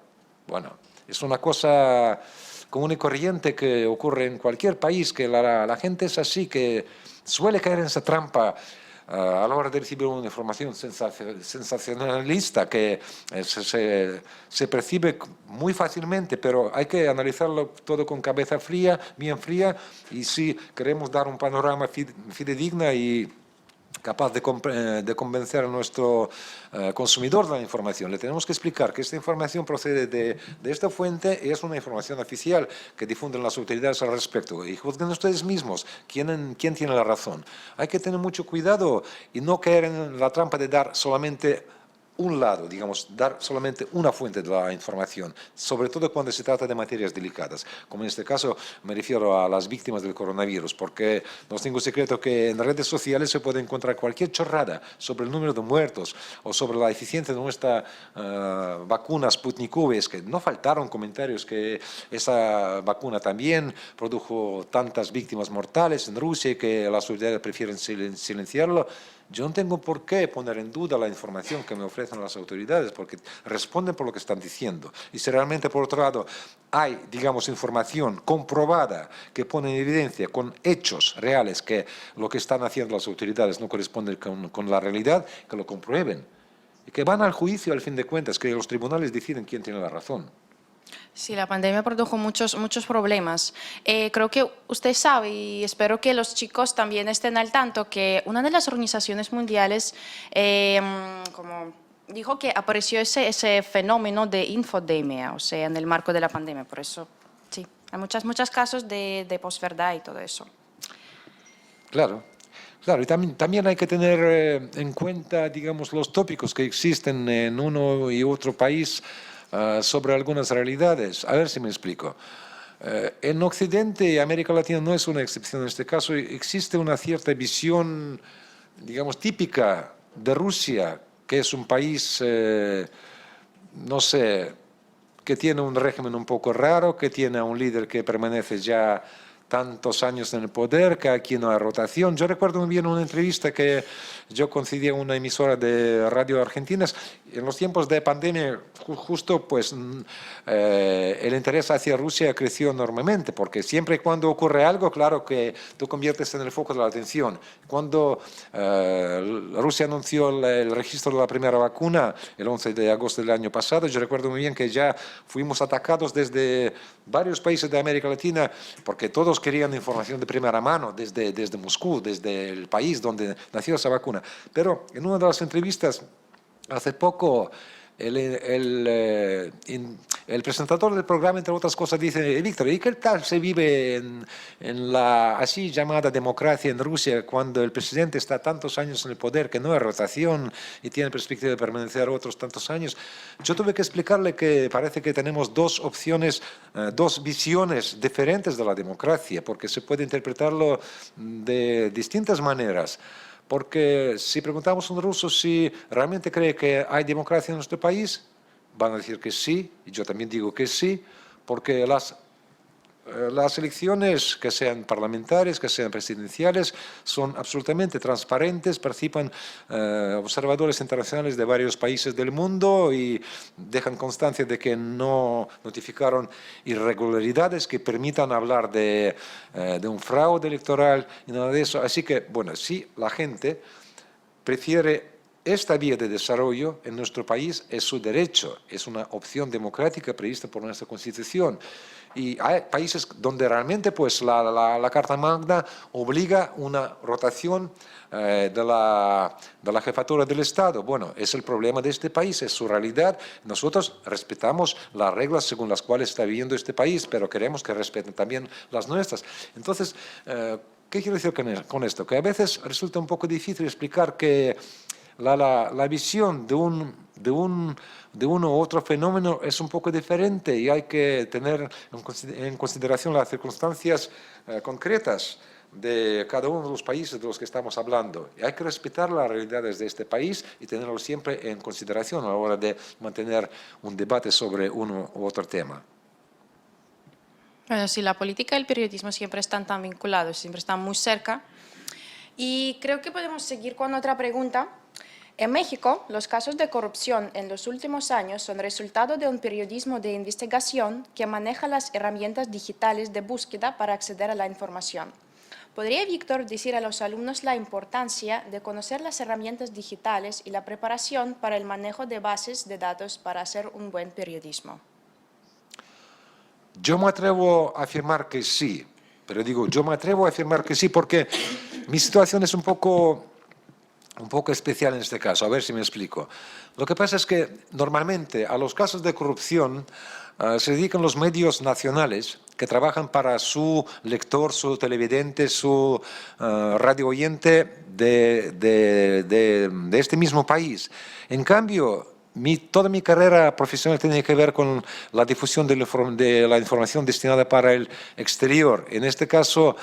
bueno, es una cosa común y corriente que ocurre en cualquier país, que la gente es así, que suele caer en esa trampa a la hora de recibir una información sensacionalista que se percibe muy fácilmente, pero hay que analizarlo todo con cabeza fría, bien fría, y si queremos dar un panorama fidedigno y capaz de convencer a nuestro consumidor de la información, le tenemos que explicar que esta información procede de esta fuente y es una información oficial que difunden las autoridades al respecto. Y juzguen ustedes mismos quién tiene la razón. Hay que tener mucho cuidado y no caer en la trampa de dar solamente un lado, digamos, dar solamente una fuente de la información, sobre todo cuando se trata de materias delicadas, como en este caso me refiero a las víctimas del coronavirus, porque no es ningún secreto que en redes sociales se puede encontrar cualquier chorrada sobre el número de muertos o sobre la eficiencia de nuestra vacuna Sputnik V. Es que no faltaron comentarios que esa vacuna también produjo tantas víctimas mortales en Rusia y que las autoridades prefieren silenciarlo. Yo no tengo por qué poner en duda la información que me ofrecen las autoridades, porque responden por lo que están diciendo. Y si realmente, por otro lado, hay, digamos, información comprobada que pone en evidencia con hechos reales que lo que están haciendo las autoridades no corresponde con la realidad, que lo comprueben. Y que van al juicio, al fin de cuentas, que los tribunales deciden quién tiene la razón. Sí, la pandemia produjo muchos problemas. Creo que usted sabe, y espero que los chicos también estén al tanto, que una de las organizaciones mundiales como dijo que apareció ese fenómeno de infodemia, o sea, en el marco de la pandemia. Por eso, sí, hay muchos casos de posverdad y todo eso. Claro. Claro, y también hay que tener en cuenta, digamos, los tópicos que existen en uno y otro país sobre algunas realidades. A ver si me explico. En Occidente y América Latina no es una excepción en este caso. Existe una cierta visión, digamos, típica de Rusia, que es un país, no sé, que tiene un régimen un poco raro, que tiene a un líder que permanece ya tantos años en el poder, que aquí no hay rotación. Yo recuerdo muy bien una entrevista que yo concedí a una emisora de radio argentinas. En los tiempos de pandemia, justo pues el interés hacia Rusia creció enormemente, porque siempre y cuando ocurre algo, claro que tú conviertes en el foco de la atención. Cuando Rusia anunció el registro de la primera vacuna, el 11 de agosto del año pasado, yo recuerdo muy bien que ya fuimos atacados desde varios países de América Latina, porque todos querían información de primera mano, desde Moscú, desde el país donde nació esa vacuna. Pero en una de las entrevistas, hace poco, el presentador del programa, entre otras cosas, dice: Víctor, ¿y qué tal se vive en la así llamada democracia en Rusia cuando el presidente está tantos años en el poder, que no hay rotación y tiene perspectiva de permanecer otros tantos años? Yo tuve que explicarle que parece que tenemos dos opciones, dos visiones diferentes de la democracia, porque se puede interpretarlo de distintas maneras. Porque si preguntamos a un ruso si realmente cree que hay democracia en nuestro país, van a decir que sí, y yo también digo que sí, porque las elecciones, que sean parlamentarias, que sean presidenciales, son absolutamente transparentes, participan observadores internacionales de varios países del mundo y dejan constancia de que no notificaron irregularidades que permitan hablar de un fraude electoral y nada de eso. Así que, bueno, sí, la gente prefiere esta vía de desarrollo en nuestro país, es su derecho, es una opción democrática prevista por nuestra Constitución. Y hay países donde realmente pues, la Carta Magna obliga una rotación de la jefatura del Estado. Bueno, es el problema de este país, es su realidad. Nosotros respetamos las reglas según las cuales está viviendo este país, pero queremos que respeten también las nuestras. Entonces, ¿qué quiero decir con esto? Que a veces resulta un poco difícil explicar que la visión de uno u otro fenómeno es un poco diferente y hay que tener en consideración las circunstancias concretas de cada uno de los países de los que estamos hablando. Y hay que respetar las realidades de este país y tenerlo siempre en consideración a la hora de mantener un debate sobre uno u otro tema. Bueno, sí, la política y el periodismo siempre están tan vinculados, siempre están muy cerca. Y creo que podemos seguir con otra pregunta. En México, los casos de corrupción en los últimos años son resultado de un periodismo de investigación que maneja las herramientas digitales de búsqueda para acceder a la información. ¿Podría Víctor decir a los alumnos la importancia de conocer las herramientas digitales y la preparación para el manejo de bases de datos para hacer un buen periodismo? Yo me atrevo a afirmar que sí, pero digo, yo me atrevo a afirmar que sí porque mi situación es un poco especial en este caso, a ver si me explico. Lo que pasa es que normalmente a los casos de corrupción se dedican los medios nacionales que trabajan para su lector, su televidente, su radio oyente de este mismo país. En cambio, toda mi carrera profesional tiene que ver con la difusión de la información destinada para el exterior. En este caso,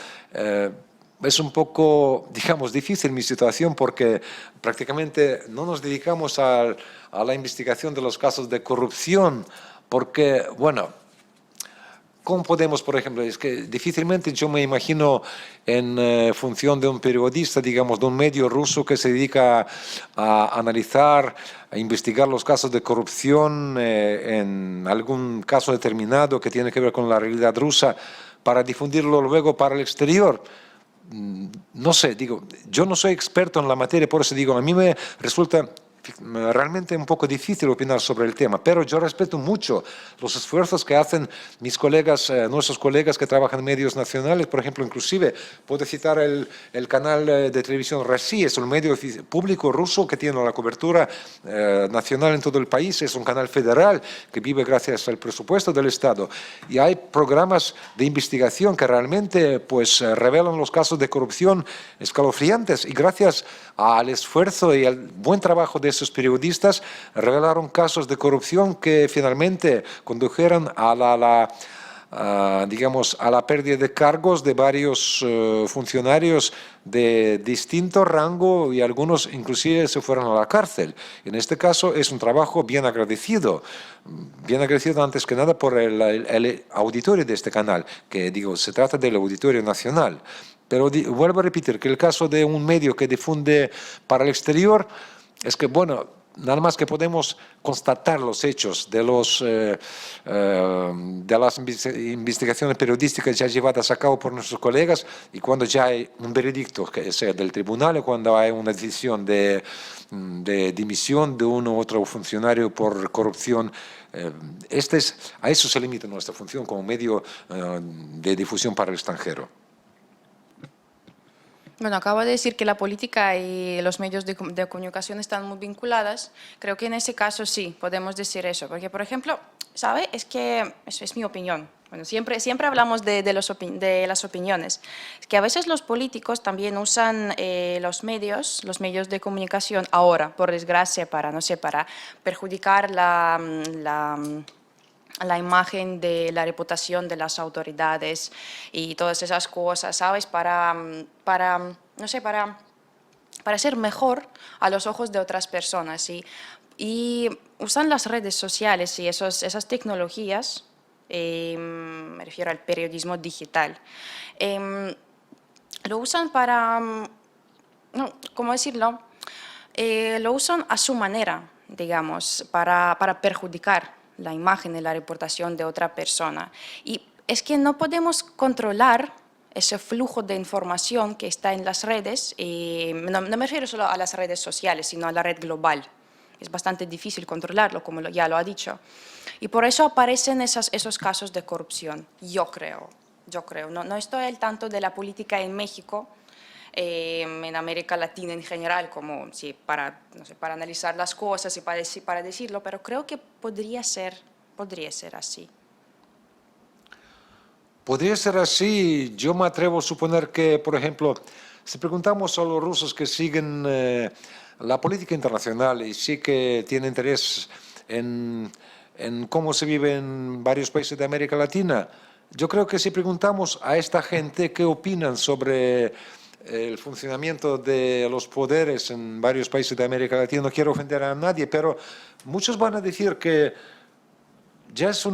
es un poco, digamos, difícil mi situación porque prácticamente no nos dedicamos a la investigación de los casos de corrupción, porque, bueno, ¿cómo podemos, por ejemplo? Es que difícilmente yo me imagino en función de un periodista, digamos, de un medio ruso que se dedica a analizar, a investigar los casos de corrupción en algún caso determinado que tiene que ver con la realidad rusa, para difundirlo luego para el exterior. No sé, digo, yo no soy experto en la materia, por eso digo, a mí me resulta realmente un poco difícil opinar sobre el tema, pero yo respeto mucho los esfuerzos que hacen mis colegas, nuestros colegas que trabajan en medios nacionales. Por ejemplo, inclusive puedo citar el canal de televisión RASI, es un medio público ruso que tiene la cobertura nacional en todo el país, es un canal federal que vive gracias al presupuesto del Estado, y hay programas de investigación que realmente pues revelan los casos de corrupción escalofriantes, y gracias al esfuerzo y al buen trabajo de esos periodistas revelaron casos de corrupción que finalmente condujeron a digamos, a la pérdida de cargos de varios funcionarios de distinto rango, y algunos inclusive se fueron a la cárcel. En este caso es un trabajo bien agradecido antes que nada por el auditorio de este canal, que digo, se trata del auditorio nacional. Pero vuelvo a repetir que el caso de un medio que difunde para el exterior es que, bueno, nada más que podemos constatar los hechos de las investigaciones periodísticas ya llevadas a cabo por nuestros colegas, y cuando ya hay un veredicto, que sea del tribunal, o cuando hay una decisión de dimisión de uno u otro funcionario por corrupción, a eso se limita nuestra función como medio de difusión para el extranjero. Bueno, acabo de decir que la política y los medios de comunicación están muy vinculadas. Creo que en ese caso sí, podemos decir eso. Porque, por ejemplo, ¿sabe? Es que, eso es mi opinión. Bueno, siempre hablamos de las opiniones. Es que a veces los políticos también usan los medios de comunicación ahora, por desgracia, para, no sé, para perjudicar la imagen de la reputación de las autoridades y todas esas cosas, ¿sabes? Para no sé, para ser mejor a los ojos de otras personas. Y usan las redes sociales y esas tecnologías, me refiero al periodismo digital, lo usan para, no, ¿cómo decirlo? Lo usan a su manera, digamos, para perjudicar la imagen y la reputación de otra persona. Y es que no podemos controlar ese flujo de información que está en las redes, y no me refiero solo a las redes sociales, sino a la red global. Es bastante difícil controlarlo, como ya lo ha dicho. Y por eso aparecen esos casos de corrupción, yo creo. No estoy al tanto de la política en México, en América Latina en general, como sí, para analizar las cosas y para decirlo, pero creo que podría ser así. Podría ser así. Yo me atrevo a suponer que, por ejemplo, si preguntamos a los rusos que siguen la política internacional y sí que tienen interés en cómo se vive en varios países de América Latina, yo creo que si preguntamos a esta gente qué opinan sobre el funcionamiento de los poderes en varios países de América Latina, no quiero ofender a nadie, pero muchos van a decir que ya es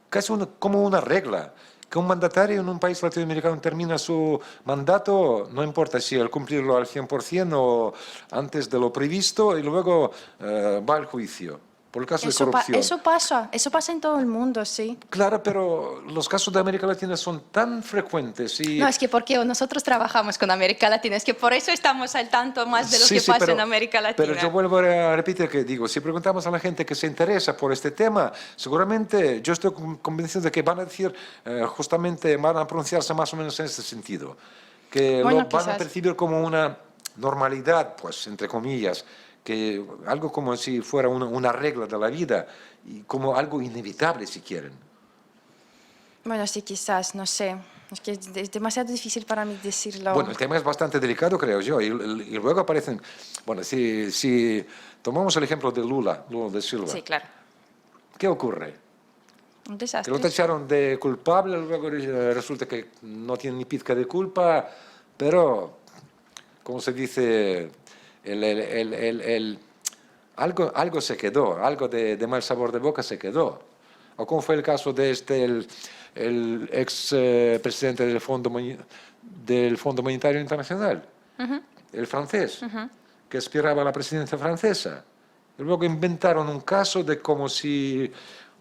casi como una regla, que un mandatario en un país latinoamericano termina su mandato, no importa si al cumplirlo al 100% o antes de lo previsto, y luego va al juicio por el caso de corrupción. Eso pasa en todo el mundo, sí. Claro, pero los casos de América Latina son tan frecuentes y... No, es que porque nosotros trabajamos con América Latina, es que por eso estamos al tanto más de lo que pasa en América Latina. Pero yo vuelvo a repetir que digo, si preguntamos a la gente que se interesa por este tema, seguramente yo estoy convencido de que van a decir, justamente van a pronunciarse más o menos en este sentido, que bueno, lo van a percibir como una normalidad, pues, entre comillas, que algo como si fuera una regla de la vida y como algo inevitable, si quieren. Bueno, sí, quizás, no sé. Es que es demasiado difícil para mí decirlo. Bueno, el tema es bastante delicado, creo yo, y luego aparecen, bueno, si tomamos el ejemplo de Lula de Silva, Sí, claro. ¿qué ocurre? Un Que lo desastre. tacharon de culpable, luego resulta que no tiene ni pizca de culpa, pero, como se dice, algo se quedó, algo de mal sabor de boca se quedó. O como fue el caso de el ex presidente del Fondo Monetario Internacional, el francés, que aspiraba a la presidencia francesa. Y luego inventaron un caso de como si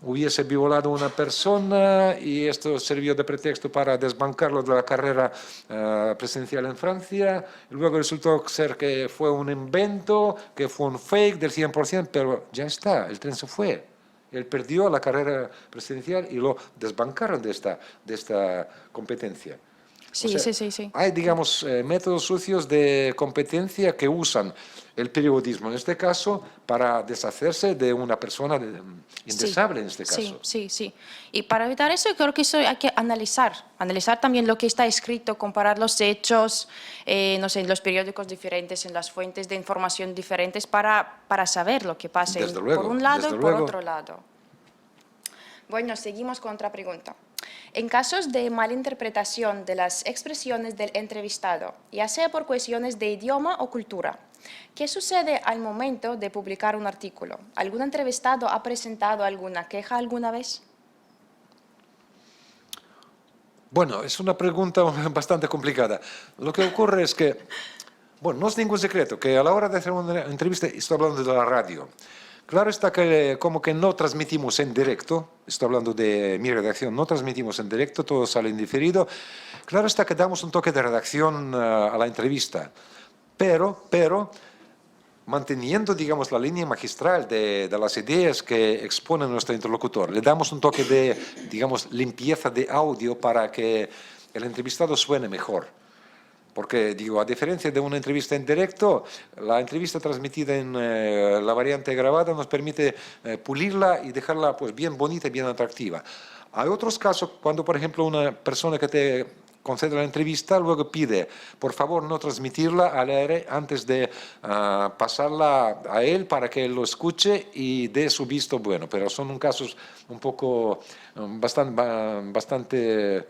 hubiese violado a una persona y esto sirvió de pretexto para desbancarlo de la carrera presidencial en Francia. Y luego resultó ser que fue un invento, que fue un fake del 100%, pero ya está, el tren se fue. Él perdió la carrera presidencial y lo desbancaron de esta competencia. O Sí, sea, sí, sí, sí. hay, digamos, métodos sucios de competencia que usan el periodismo, en este caso, para deshacerse de una persona Sí, indeseable, en este sí, caso. sí, sí. Y para evitar eso, yo creo que eso hay que analizar también lo que está escrito, comparar los hechos, no sé, en los periódicos diferentes, en las fuentes de información diferentes, para saber lo que pasa por un lado Desde y por luego. otro lado. Bueno, seguimos con otra pregunta. En casos de malinterpretación de las expresiones del entrevistado, ya sea por cuestiones de idioma o cultura, ¿qué sucede al momento de publicar un artículo? ¿Algún entrevistado ha presentado alguna queja alguna vez? Bueno, es una pregunta bastante complicada. Lo que ocurre es que, bueno, no es ningún secreto que a la hora de hacer una entrevista, estoy hablando de la radio, claro está que como que no transmitimos en directo, estoy hablando de mi redacción, no transmitimos en directo, todo sale en diferido, claro está que damos un toque de redacción a la entrevista, pero manteniendo, digamos, la línea magistral de las ideas que expone nuestro interlocutor. Le damos un toque de, digamos, limpieza de audio para que el entrevistado suene mejor. Porque, digo, a diferencia de una entrevista en directo, la entrevista transmitida en la variante grabada nos permite pulirla y dejarla pues, bien bonita y bien atractiva. Hay otros casos cuando, por ejemplo, una persona que te concede la entrevista luego pide, por favor, no transmitirla al aire antes de pasarla a él para que él lo escuche y dé su visto bueno. Pero son casos un poco, bastante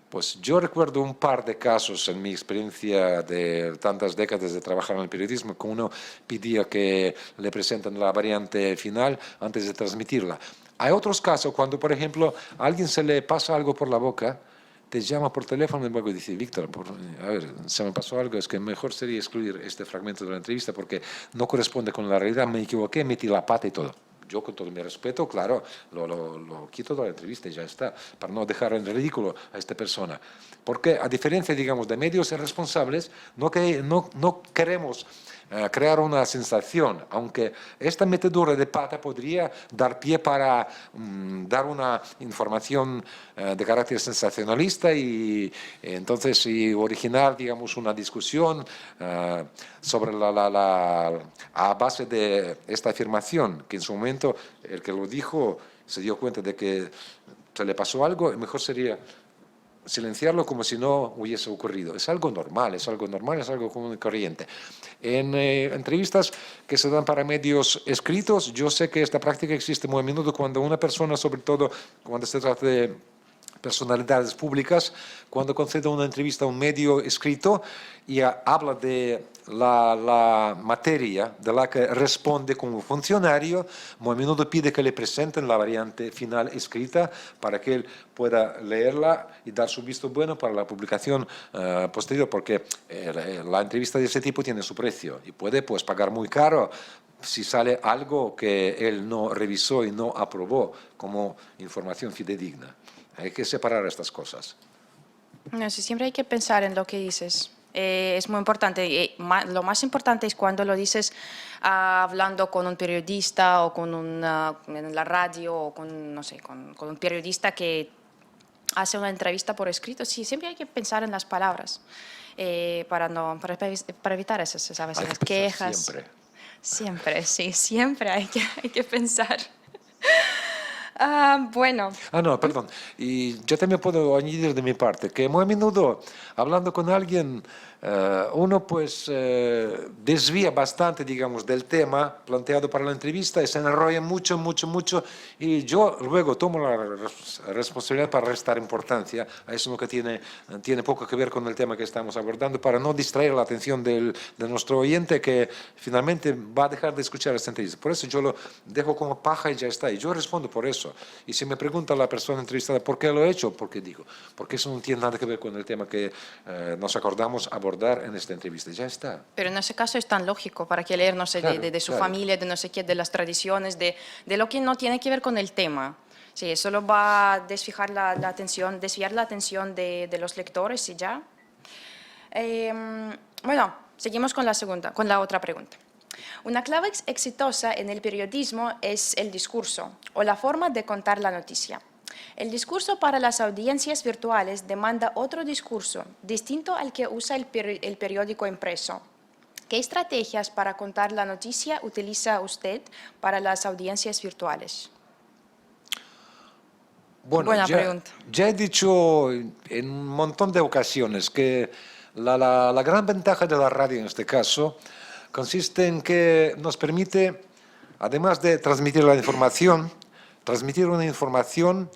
pues yo recuerdo un par de casos en mi experiencia de tantas décadas de trabajar en el periodismo que uno pedía que le presenten la variante final antes de transmitirla. Hay otros casos cuando, por ejemplo, a alguien se le pasa algo por la boca, te llama por teléfono y luego dice, Víctor, a ver, se me pasó algo, es que mejor sería excluir este fragmento de la entrevista porque no corresponde con la realidad, me equivoqué, metí la pata y todo. Yo, con todo mi respeto, claro, lo quito de la entrevista y ya está, para no dejar en ridículo a esta persona. Porque, a diferencia, digamos, de medios irresponsables, no queremos crear una sensación, aunque esta metedura de pata podría dar pie para dar una información de carácter sensacionalista y entonces y originar, digamos, una discusión sobre a base de esta afirmación, que en su momento el que lo dijo se dio cuenta de que se le pasó algo, y mejor sería silenciarlo como si no hubiese ocurrido. Es algo normal, es algo normal, es algo común y corriente. En entrevistas que se dan para medios escritos, yo sé que esta práctica existe muy a menudo cuando una persona, sobre todo cuando se trata de personalidades públicas, cuando concede una entrevista a un medio escrito y habla de la materia de la que responde como funcionario, muy a menudo pide que le presenten la variante final escrita para que él pueda leerla y dar su visto bueno para la publicación posterior, porque la entrevista de ese tipo tiene su precio y puede pues pagar muy caro si sale algo que él no revisó y no aprobó como información fidedigna. Hay que separar estas cosas. No, sí, siempre hay que pensar en lo que dices. Es muy importante. Lo más importante es cuando lo dices hablando con un periodista o en la radio o con, no sé, con un periodista que hace una entrevista por escrito. Sí, siempre hay que pensar en las palabras para evitar esas, ¿sabes? Hay que Esas pensar quejas. siempre. Siempre, sí, siempre hay que pensar. Bueno, Ah, no, perdón. Y yo también puedo añadir de mi parte que muy a menudo, hablando con alguien, uno pues desvía bastante, digamos, del tema planteado para la entrevista y se enrolla mucho, mucho, mucho. Y yo luego tomo la responsabilidad para restar importancia a eso que tiene poco que ver con el tema que estamos abordando, para no distraer la atención de nuestro oyente que finalmente va a dejar de escuchar esta entrevista. Por eso yo lo dejo como paja y ya está. Y yo respondo por eso. Y si me pregunta la persona entrevistada por qué lo he hecho, porque digo, porque eso no tiene nada que ver con el tema que nos acordamos abordar en esta entrevista. Ya está. pero en ese caso es tan lógico para que leer, no sé, Claro, de su claro. familia, de no sé qué, de las tradiciones, de lo que no tiene que ver con el tema. Sí, solo va a desfijar la atención, desviar la atención de los lectores y ya. Bueno, seguimos con con la otra pregunta. Una clave exitosa en el periodismo es el discurso o la forma de contar la noticia. El discurso para las audiencias virtuales demanda otro discurso, distinto al que usa el periódico impreso. ¿Qué estrategias para contar la noticia utiliza usted para las audiencias virtuales? Bueno, Buena pregunta. ya he dicho en un montón de ocasiones que la gran ventaja de la radio en este caso consiste en que nos permite, además de transmitir la información, transmitir una información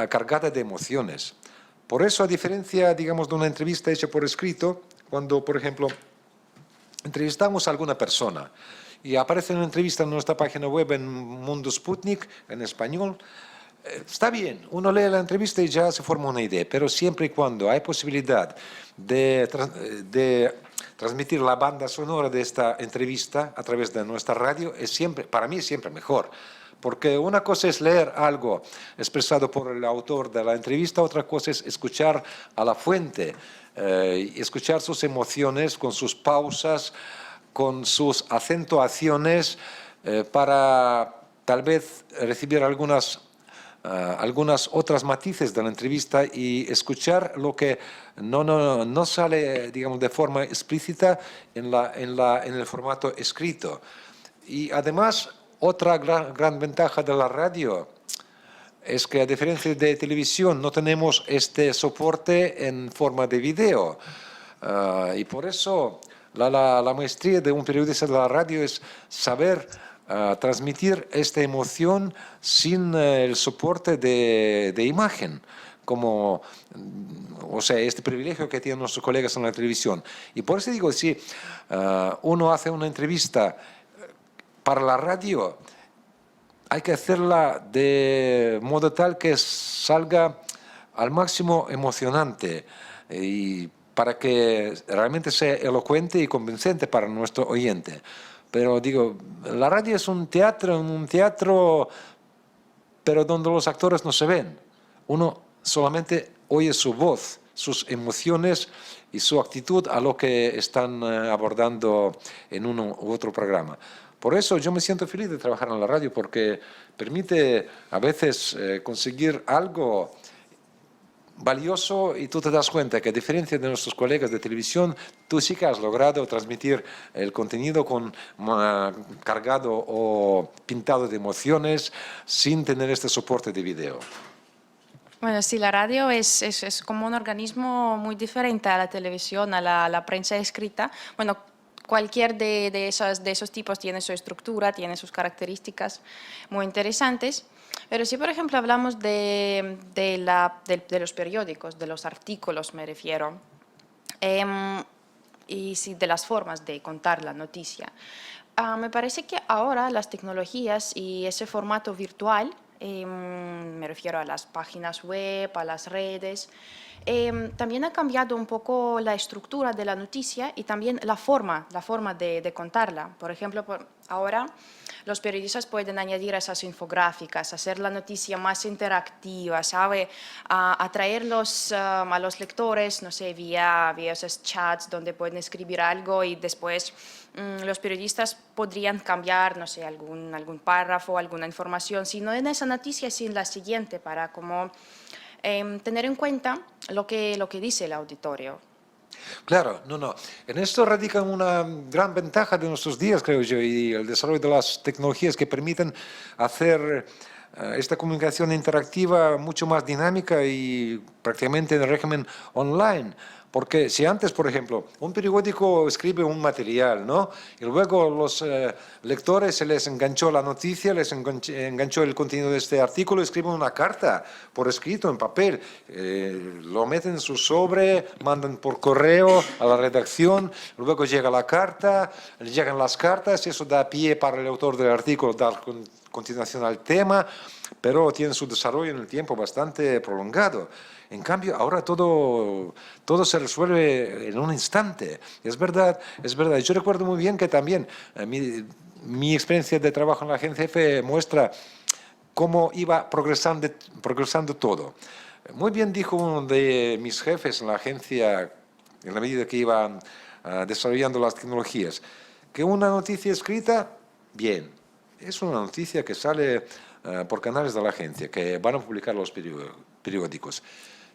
cargada de emociones. Por eso, a diferencia, digamos, de una entrevista hecha por escrito, cuando, por ejemplo, entrevistamos a alguna persona y aparece una entrevista en nuestra página web en Mundo Sputnik, en español, está bien, uno lee la entrevista y ya se forma una idea, pero siempre y cuando hay posibilidad de transmitir la banda sonora de esta entrevista a través de nuestra radio, es siempre, para mí es siempre mejor. Porque una cosa es leer algo expresado por el autor de la entrevista, otra cosa es escuchar a la fuente, escuchar sus emociones con sus pausas, con sus acentuaciones, para tal vez recibir algunas otras matices de la entrevista y escuchar lo que no sale, digamos, de forma explícita en el formato escrito. Y además, otra gran ventaja de la radio es que, a diferencia de televisión, no tenemos este soporte en forma de video. Y por eso la maestría de un periodista de la radio es saber transmitir esta emoción sin el soporte de imagen, como, o sea, este privilegio que tienen nuestros colegas en la televisión. Y por eso digo, si uno hace una entrevista para la radio, hay que hacerla de modo tal que salga al máximo emocionante y para que realmente sea elocuente y convincente para nuestro oyente. Pero digo, la radio es un teatro, pero donde los actores no se ven. Uno solamente oye su voz, sus emociones y su actitud a lo que están abordando en uno u otro programa. Por eso yo me siento feliz de trabajar en la radio, porque permite a veces conseguir algo valioso y tú te das cuenta que, a diferencia de nuestros colegas de televisión, tú sí que has logrado transmitir el contenido cargado o pintado de emociones sin tener este soporte de video. Bueno, sí, la radio es como un organismo muy diferente a la televisión, a la prensa escrita. Bueno, cualquier de esos tipos tiene su estructura, tiene sus características muy interesantes. Pero si, por ejemplo, hablamos de los periódicos, de los artículos, me refiero, y sí, de las formas de contar la noticia, me parece que ahora las tecnologías y ese formato virtual, me refiero a las páginas web, a las redes, también ha cambiado un poco la estructura de la noticia y también la forma de contarla. Por ejemplo, ahora los periodistas pueden añadir esas infográficas, hacer la noticia más interactiva, ¿sabe? Atraerlos a los lectores, no sé, vía esos chats donde pueden escribir algo y después los periodistas podrían cambiar, no sé, algún párrafo, alguna información, si no en esa noticia, sino en la siguiente, para como tener en cuenta lo que dice el auditorio. Claro, no. En esto radica una gran ventaja de nuestros días, creo yo, y el desarrollo de las tecnologías que permiten hacer esta comunicación interactiva mucho más dinámica y prácticamente en régimen online. Porque si antes, por ejemplo, un periódico escribe un material, ¿no? Y luego los lectores se les enganchó la noticia, les enganchó el contenido de este artículo, escriben una carta por escrito, en papel, lo meten en su sobre, mandan por correo a la redacción, luego llega la carta, llegan las cartas, eso da pie para el autor del artículo dar continuación al tema, pero tiene su desarrollo en el tiempo bastante prolongado. En cambio, ahora todo se resuelve en un instante. Es verdad, es verdad. Yo recuerdo muy bien que también mi experiencia de trabajo en la agencia EFE muestra cómo iba progresando todo. Muy bien dijo uno de mis jefes en la agencia, en la medida que iban desarrollando las tecnologías, que una noticia escrita, bien, es una noticia que sale por canales de la agencia, que van a publicar los periódicos.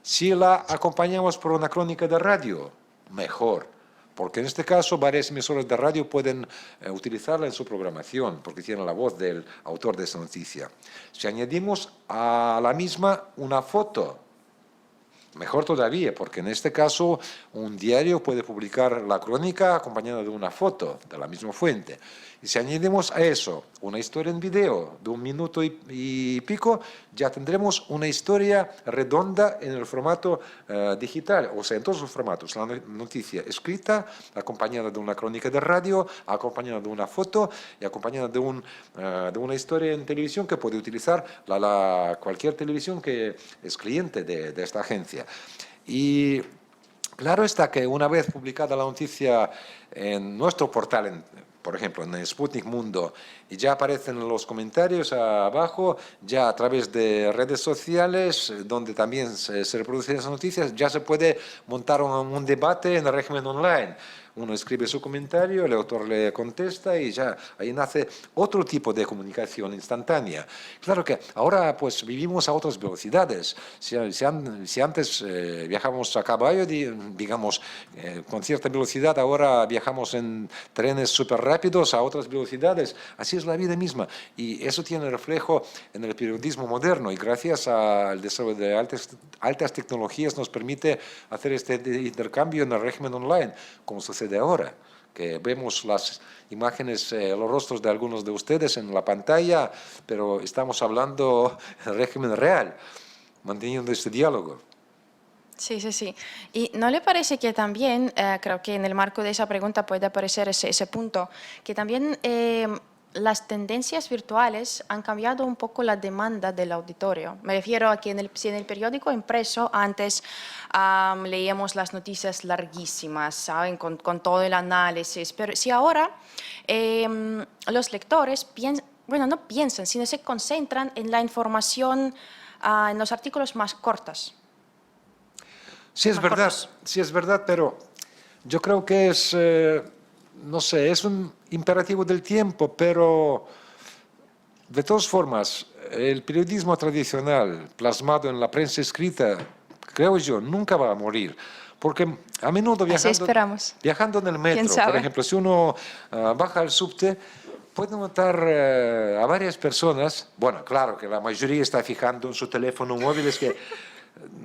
Si la acompañamos por una crónica de radio, mejor, porque en este caso varias emisoras de radio pueden utilizarla en su programación, porque tienen la voz del autor de esa noticia. Si añadimos a la misma una foto, mejor todavía, porque en este caso un diario puede publicar la crónica acompañada de una foto de la misma fuente. Y si añadimos a eso una historia en video de 1 minuto y pico, ya tendremos una historia redonda en el formato digital, o sea, en todos los formatos. La noticia escrita, acompañada de una crónica de radio, acompañada de una foto y acompañada de una historia en televisión que puede utilizar cualquier televisión que es cliente de esta agencia. Y claro está que una vez publicada la noticia en nuestro portal, por ejemplo, en Sputnik Mundo, y ya aparecen los comentarios abajo, ya a través de redes sociales, donde también se reproducen esas noticias, ya se puede montar un debate en el régimen online. Uno escribe su comentario, el autor le contesta y ya ahí nace otro tipo de comunicación instantánea. Claro que ahora pues vivimos a otras velocidades. Si antes viajábamos a caballo, digamos, con cierta velocidad, ahora viajamos en trenes súper rápidos a otras velocidades. Así es la vida misma. Y eso tiene reflejo en el periodismo moderno y gracias al desarrollo de altas tecnologías nos permite hacer este intercambio en el régimen online, como sucede de ahora, que vemos las imágenes, los rostros de algunos de ustedes en la pantalla, pero estamos hablando del régimen real, manteniendo este diálogo. Sí, sí, sí. ¿Y no le parece que también, creo que en el marco de esa pregunta puede aparecer ese punto, que también las tendencias virtuales han cambiado un poco la demanda del auditorio? Me refiero a que si en el periódico impreso antes leíamos las noticias larguísimas, ¿saben? Con todo el análisis, pero si ahora los lectores no piensan, sino se concentran en la información, en los artículos más cortos. Sí, es verdad, pero yo creo que es, no sé, es un imperativo del tiempo, pero de todas formas, el periodismo tradicional plasmado en la prensa escrita, creo yo, nunca va a morir. Porque a menudo viajando en el metro, por ejemplo, si uno baja al subte, puede notar a varias personas, bueno, claro que la mayoría está fijando en su teléfono móvil, es que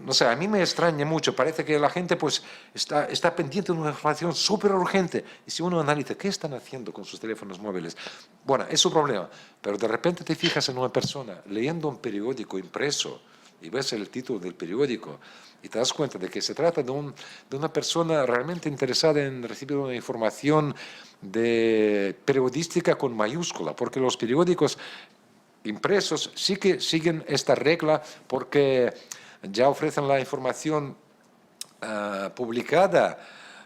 no sé, a mí me extraña mucho, parece que la gente pues está pendiente de una información súper urgente y si uno analiza qué están haciendo con sus teléfonos móviles, bueno, es su problema, pero de repente te fijas en una persona leyendo un periódico impreso y ves el título del periódico y te das cuenta de que se trata de una persona realmente interesada en recibir una información periodística con mayúscula, porque los periódicos impresos sí que siguen esta regla porque ya ofrecen la información publicada,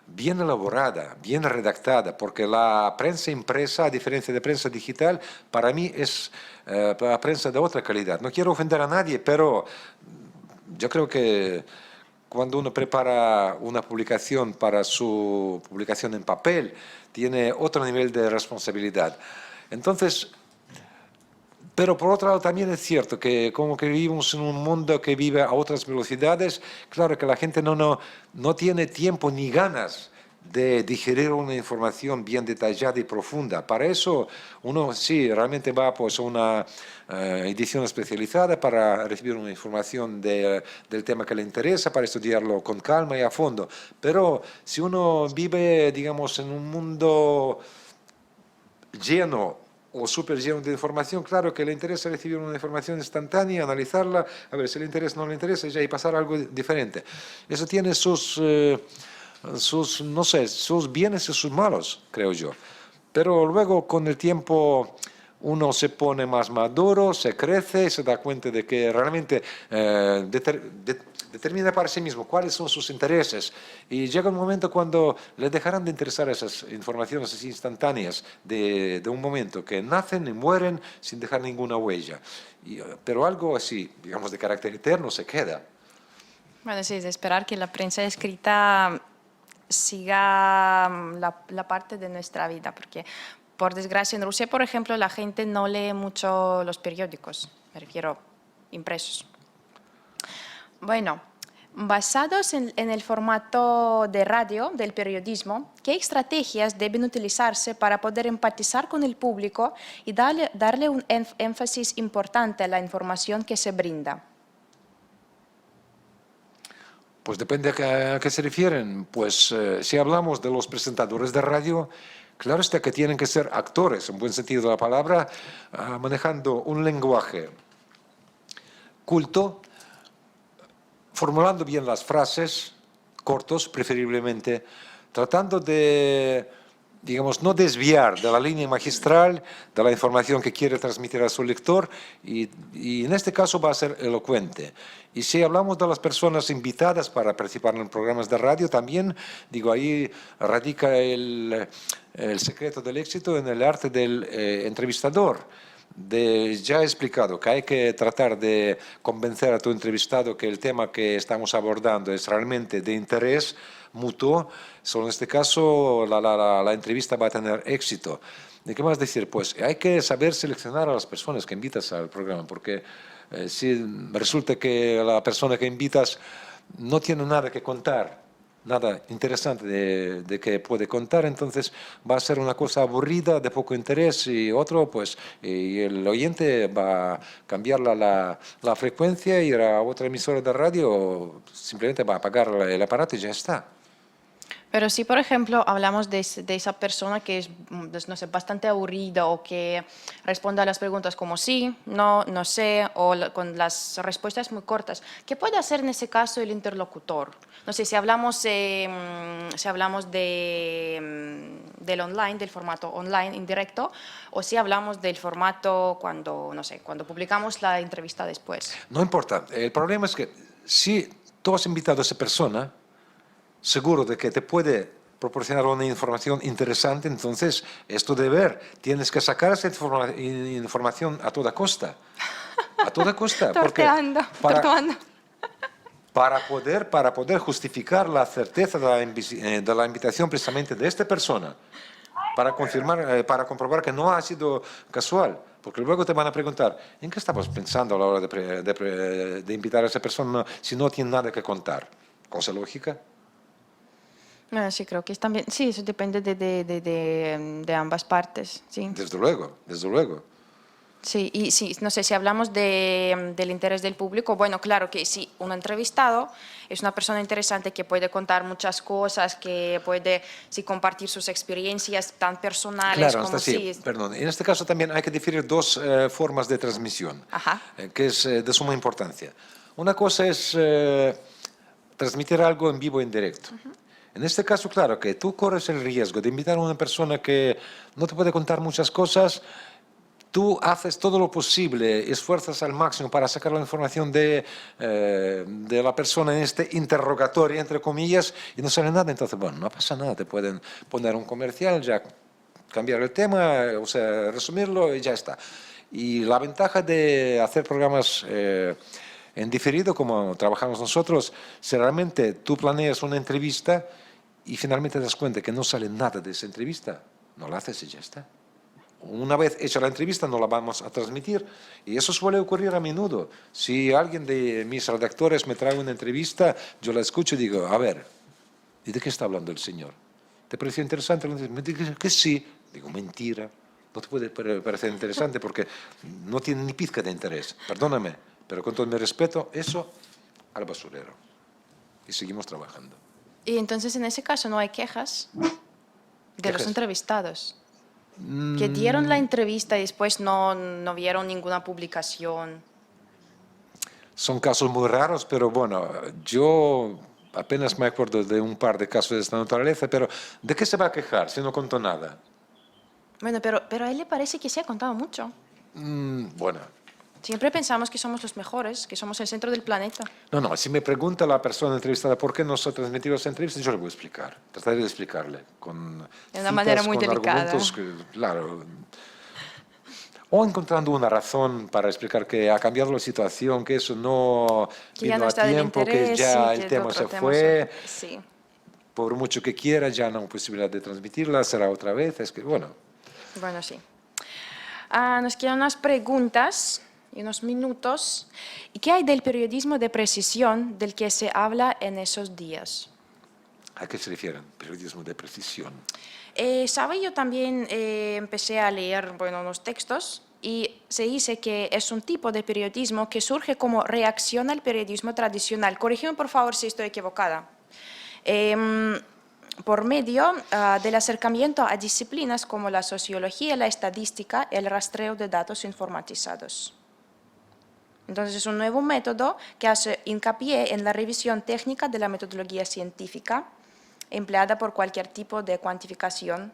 bien elaborada, bien redactada, porque la prensa impresa, a diferencia de prensa digital, para mí es la prensa de otra calidad. No quiero ofender a nadie, pero yo creo que cuando uno prepara una publicación para su publicación en papel, tiene otro nivel de responsabilidad. Entonces, pero por otro lado también es cierto que como que vivimos en un mundo que vive a otras velocidades, claro que la gente no tiene tiempo ni ganas de digerir una información bien detallada y profunda. Para eso uno sí realmente va pues, a una edición especializada para recibir una información del tema que le interesa, para estudiarlo con calma y a fondo. Pero si uno vive, digamos, en un mundo lleno o súper lleno de información, claro que le interesa recibir una información instantánea, analizarla, a ver si le interesa o no le interesa, y pasar a algo diferente. Eso tiene no sé, sus bienes y sus malos, creo yo. Pero luego con el tiempo uno se pone más maduro, se crece, se da cuenta de que realmente determina para sí mismo cuáles son sus intereses y llega un momento cuando le dejarán de interesar esas informaciones así instantáneas de un momento que nacen y mueren sin dejar ninguna huella. Pero algo así, digamos, de carácter eterno se queda. Bueno, sí, es de esperar que la prensa escrita siga la parte de nuestra vida, porque por desgracia en Rusia, por ejemplo, la gente no lee mucho los periódicos, me refiero impresos. Bueno, basados en el formato de radio del periodismo, ¿qué estrategias deben utilizarse para poder empatizar con el público y darle un énfasis importante a la información que se brinda? Pues depende a qué se refieren. Pues si hablamos de los presentadores de radio, claro está que tienen que ser actores, en buen sentido de la palabra, manejando un lenguaje culto, formulando bien las frases, cortos preferiblemente, tratando de, digamos, no desviar de la línea magistral, de la información que quiere transmitir a su lector, y en este caso va a ser elocuente. Y si hablamos de las personas invitadas para participar en programas de radio, también, digo, ahí radica el secreto del éxito en el arte del entrevistador. Ya he explicado que hay que tratar de convencer a tu entrevistado que el tema que estamos abordando es realmente de interés mutuo. Solo en este caso la entrevista va a tener éxito. ¿De qué más decir? Pues hay que saber seleccionar a las personas que invitas al programa, porque si resulta que la persona que invitas no tiene nada que contar, nada interesante de que puede contar, entonces va a ser una cosa aburrida, de poco interés, y el oyente va a cambiar la frecuencia, ir a otra emisora de radio, simplemente va a apagar el aparato y ya está. Pero si, por ejemplo, hablamos de esa persona que es, no sé, bastante aburrida o que responde a las preguntas como sí, no, no sé, o con las respuestas muy cortas, ¿qué puede hacer en ese caso el interlocutor? No sé, si hablamos del online, del formato online indirecto, o si hablamos del formato cuando, no sé, cuando publicamos la entrevista después. No importa, el problema es que si tú has invitado a esa persona, seguro de que te puede proporcionar una información interesante, entonces es tu deber. Tienes que sacar esa información a toda costa. A toda costa. Torteando. Para poder justificar la certeza de la invitación precisamente de esta persona, para confirmar, para comprobar que no ha sido casual. Porque luego te van a preguntar, ¿en qué estabas pensando a la hora de invitar a esa persona si no tiene nada que contar? Cosa lógica. Bueno, sí, creo que es también, sí, eso depende de ambas partes, sí. Desde luego, desde luego. Sí, y sí, no sé, si hablamos del interés del público, bueno, claro que sí, un entrevistado es una persona interesante que puede contar muchas cosas, que puede sí, compartir sus experiencias tan personales claro, como sí. Perdón, en este caso también hay que definir dos formas de transmisión, que es de suma importancia. Una cosa es transmitir algo en vivo e indirecto. En este caso, claro, que tú corres el riesgo de invitar a una persona que no te puede contar muchas cosas, tú haces todo lo posible, esfuerzas al máximo para sacar la información de la persona en este interrogatorio, entre comillas, y no sale nada, entonces, bueno, no pasa nada, te pueden poner un comercial, ya cambiar el tema, o sea, resumirlo y ya está. Y la ventaja de hacer programas en diferido, como trabajamos nosotros, si realmente tú planeas una entrevista y finalmente te das cuenta que no sale nada de esa entrevista, no la haces y ya está. Una vez hecha la entrevista no la vamos a transmitir y eso suele ocurrir a menudo. Si alguien de mis redactores me trae una entrevista, yo la escucho y digo, a ver, ¿y de qué está hablando el señor? ¿Te pareció interesante? Me dice que sí. Digo, mentira. No te puede parecer interesante porque no tiene ni pizca de interés. Perdóname, pero con todo mi respeto, eso al basurero. Y seguimos trabajando. Y entonces en ese caso no hay quejas de los ¿Quejas? entrevistados. Que dieron la entrevista y después no vieron ninguna publicación. Son casos muy raros, pero bueno, yo apenas me acuerdo de un par de casos de esta naturaleza, pero ¿de qué se va a quejar si no contó nada? Bueno, pero a él le parece que se ha contado mucho. Bueno, Siempre pensamos que somos los mejores, que somos el centro del planeta. no, si me pregunta la persona entrevistada por qué no se ha transmitido esa entrevista, yo le voy a explicar, trataré de explicarle con De una manera muy con delicada. argumentos claro, o encontrando una razón para explicar que ha cambiado la situación, que eso no Que ya vino no a está del tiempo, que interés, ya sí, el que tema otro se tema fue, Sí. por mucho que quiera, ya no hay posibilidad de transmitirla, será otra vez, es que bueno. Bueno, sí. Nos quedan unas preguntas y unos minutos. ¿Y qué hay del periodismo de precisión del que se habla en esos días? ¿A qué se refieren? Periodismo de precisión. Sabe, yo también empecé a leer, bueno, unos textos y se dice que es un tipo de periodismo que surge como reacción al periodismo tradicional. Corrígeme, por favor, si estoy equivocada. Por medio del acercamiento a disciplinas como la sociología, la estadística, el rastreo de datos informatizados. Entonces es un nuevo método que hace hincapié en la revisión técnica de la metodología científica empleada por cualquier tipo de cuantificación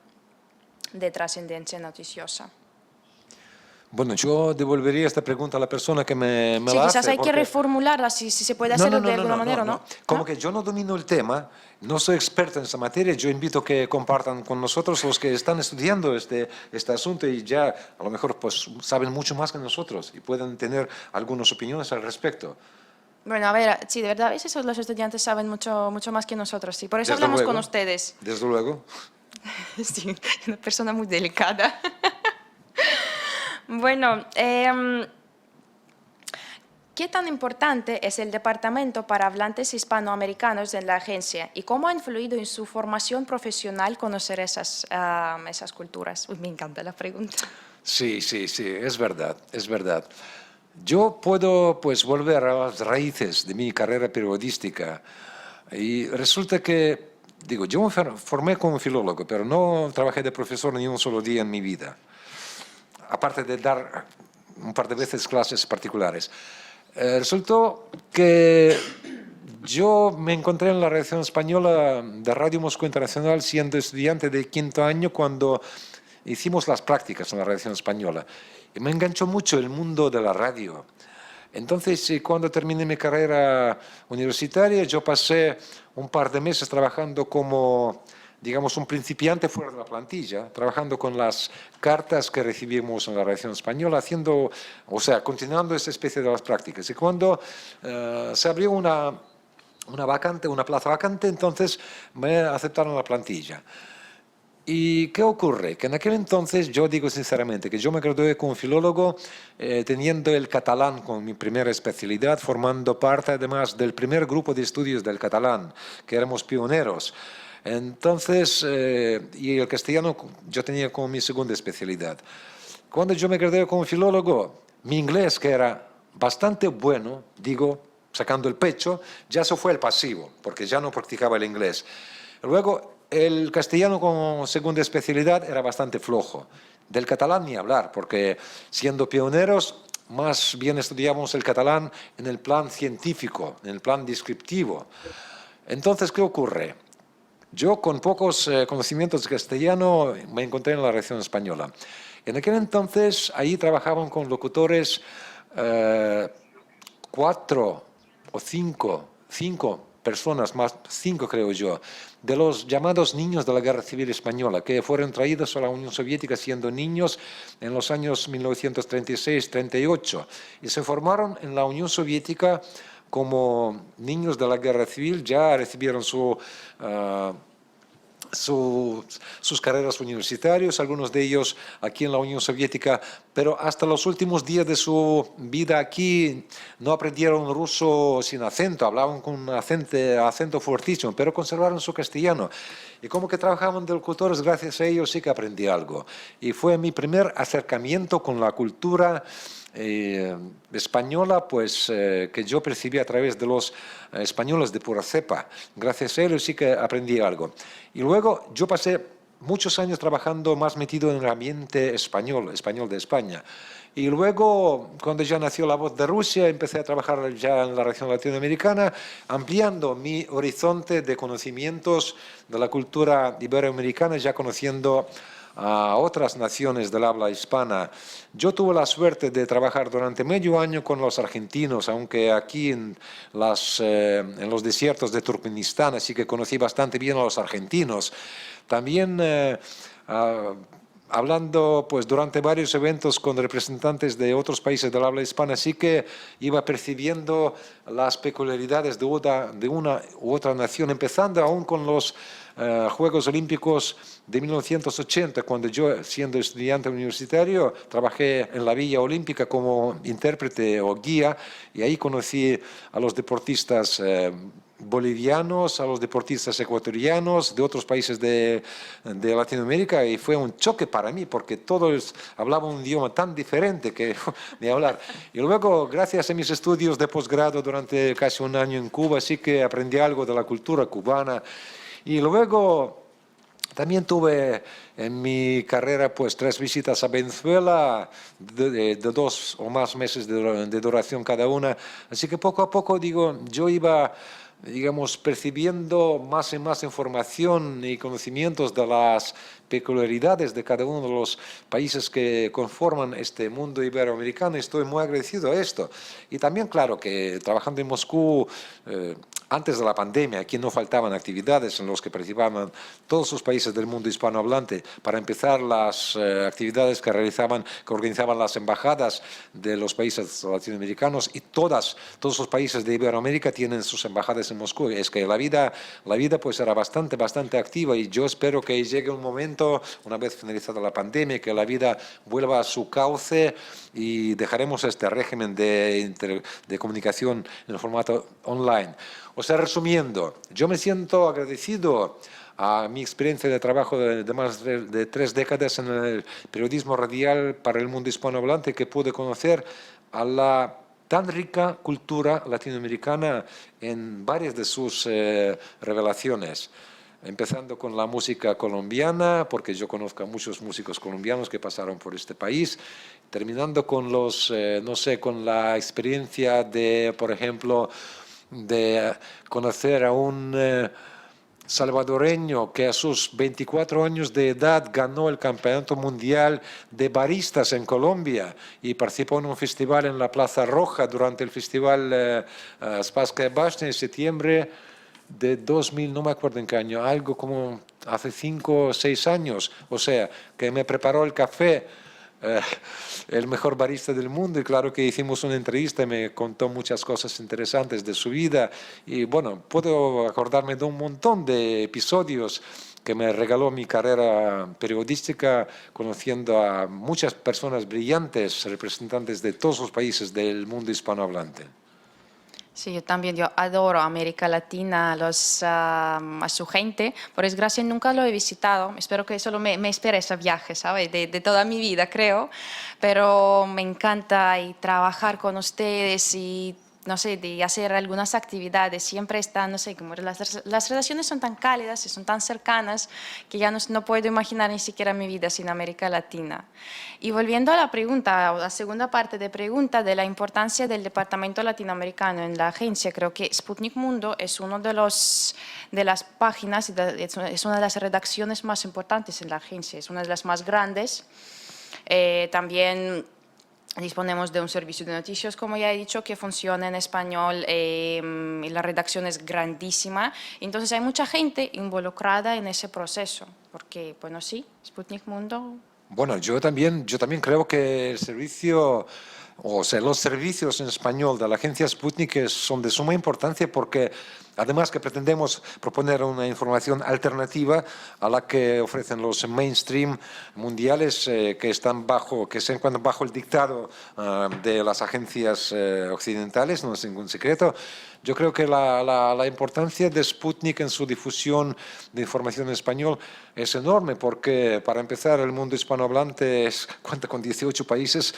de trascendencia noticiosa. Bueno, yo devolvería esta pregunta a la persona que me Sí, la quizás hace. hay que porque- reformularla si se puede hacerlo de alguna manera, ¿no? Como ¿No? que yo no domino el tema, no soy experto en esa materia, yo invito a que compartan con nosotros los que están estudiando este asunto y ya a lo mejor pues saben mucho más que nosotros y pueden tener algunas opiniones al respecto. Bueno, a ver, sí, de verdad, a veces los estudiantes saben mucho, mucho más que nosotros, sí. Por eso Desde hablamos luego, con ustedes. Desde luego. Sí, una persona muy delicada. Bueno, ¿qué tan importante es el Departamento para Hablantes Hispanoamericanos en la agencia y cómo ha influido en su formación profesional conocer esas culturas? Uy, me encanta la pregunta. Sí, es verdad, es verdad. Yo puedo pues volver a las raíces de mi carrera periodística y resulta que, digo, yo me formé como filólogo, pero no trabajé de profesor ni un solo día en mi vida, aparte de dar un par de veces clases particulares. Resultó que yo me encontré en la redacción española de Radio Moscú Internacional siendo estudiante de quinto año cuando hicimos las prácticas en la redacción española. Y me enganchó mucho el mundo de la radio. Entonces, cuando terminé mi carrera universitaria, yo pasé un par de meses trabajando como, digamos, un principiante fuera de la plantilla, trabajando con las cartas que recibimos en la redacción española, haciendo, o sea, continuando esa especie de las prácticas. Y cuando se abrió una vacante, una plaza vacante, entonces me aceptaron la plantilla. ¿Y qué ocurre? Que en aquel entonces, yo digo sinceramente, que yo me gradué como filólogo teniendo el catalán como mi primera especialidad, formando parte además del primer grupo de estudios del catalán, que éramos pioneros. Entonces, y el castellano yo tenía como mi segunda especialidad. Cuando yo me gradué como filólogo, mi inglés, que era bastante bueno, digo, sacando el pecho, ya se fue el pasivo, porque ya no practicaba el inglés. Luego, el castellano como segunda especialidad era bastante flojo. Del catalán ni hablar, porque siendo pioneros, más bien estudiamos el catalán en el plan científico, en el plan descriptivo. Entonces, ¿qué ocurre? Yo, con pocos conocimientos de castellano, me encontré en la redacción española. En aquel entonces, ahí trabajaban con locutores 4 o 5 personas, más 5 creo yo, de los llamados niños de la Guerra Civil Española, que fueron traídos a la Unión Soviética siendo niños en los años 1936-38 y se formaron en la Unión Soviética como niños de la Guerra Civil, ya recibieron sus carreras universitarias, algunos de ellos aquí en la Unión Soviética pero hasta los últimos días de su vida aquí no aprendieron ruso sin acento, hablaban con un acento fuertísimo, pero conservaron su castellano. Y como que trabajaban de locutores, gracias a ellos sí que aprendí algo. Y fue mi primer acercamiento con la cultura española, pues que yo percibí a través de los españoles de pura cepa. Gracias a ellos sí que aprendí algo. Y luego yo pasé muchos años trabajando más metido en el ambiente español, español de España. Y luego, cuando ya nació La Voz de Rusia, empecé a trabajar ya en la región latinoamericana, ampliando mi horizonte de conocimientos de la cultura iberoamericana, ya conociendo a otras naciones del habla hispana. Yo tuve la suerte de trabajar durante medio año con los argentinos, aunque aquí en los desiertos de Turkmenistán, así que conocí bastante bien a los argentinos. También hablando pues durante varios eventos con representantes de otros países del habla hispana, sí que iba percibiendo las peculiaridades de una u otra nación, empezando aún con los Juegos Olímpicos de 1980, cuando yo, siendo estudiante universitario, trabajé en la Villa Olímpica como intérprete o guía, y ahí conocí a los deportistas bolivianos, a los deportistas ecuatorianos de otros países de Latinoamérica, y fue un choque para mí porque todos hablaban un idioma tan diferente que de hablar. Y luego, gracias a mis estudios de posgrado durante casi un año en Cuba, sí que aprendí algo de la cultura cubana. Y luego también tuve en mi carrera pues 3 visitas a Venezuela de 2 o más meses de duración cada una. Así que poco a poco, digo, yo iba, digamos, percibiendo más y más información y conocimientos de las peculiaridades de cada uno de los países que conforman este mundo iberoamericano, y estoy muy agradecido a esto. Y también, claro, que trabajando en Moscú, antes de la pandemia, aquí no faltaban actividades en las que participaban todos los países del mundo hispanohablante. Para empezar, las actividades que organizaban las embajadas de los países latinoamericanos, y todos los países de Iberoamérica tienen sus embajadas en Moscú. Es que la vida pues era bastante activa, y yo espero que llegue un momento, una vez finalizada la pandemia, que la vida vuelva a su cauce y dejaremos este régimen de comunicación en el formato online. O sea, resumiendo, yo me siento agradecido a mi experiencia de trabajo de más de 3 décadas en el periodismo radial para el mundo hispanohablante, que pude conocer a la tan rica cultura latinoamericana en varias de sus revelaciones. Empezando con la música colombiana, porque yo conozco a muchos músicos colombianos que pasaron por este país, terminando con con la experiencia de, por ejemplo, de conocer a un salvadoreño que a sus 24 años de edad ganó el Campeonato Mundial de Baristas en Colombia y participó en un festival en la Plaza Roja durante el festival Spassky Bashny en septiembre de 2000, no me acuerdo en qué año, algo como hace 5 o 6 años. O sea, que me preparó el café, el mejor barista del mundo, y claro que hicimos una entrevista y me contó muchas cosas interesantes de su vida. Y bueno, puedo acordarme de un montón de episodios que me regaló mi carrera periodística, conociendo a muchas personas brillantes, representantes de todos los países del mundo hispanohablante. Sí, yo adoro América Latina, a su gente. Por desgracia nunca lo he visitado. Espero que solo me espere ese viaje, ¿sabes? De toda mi vida, creo. Pero me encanta y trabajar con ustedes y, no sé, de hacer algunas actividades. Siempre están, no sé, como las relaciones son tan cálidas y son tan cercanas que ya no puedo imaginar ni siquiera mi vida sin América Latina. Y volviendo a la pregunta, a la segunda parte de pregunta de la importancia del Departamento Latinoamericano en la agencia, creo que Sputnik Mundo es uno de las páginas, es una de las redacciones más importantes en la agencia, es una de las más grandes. También disponemos de un servicio de noticias, como ya he dicho, que funciona en español, y la redacción es grandísima. Entonces hay mucha gente involucrada en ese proceso, porque, bueno, sí, Sputnik Mundo. Bueno, yo también creo que el servicio, o sea, los servicios en español de la agencia Sputnik son de suma importancia, porque Además que pretendemos proponer una información alternativa a la que ofrecen los mainstream mundiales que se encuentran bajo el dictado de las agencias occidentales, no es ningún secreto. Yo creo que la importancia de Sputnik en su difusión de información en español es enorme porque, para empezar, el mundo hispanohablante cuenta con 18 países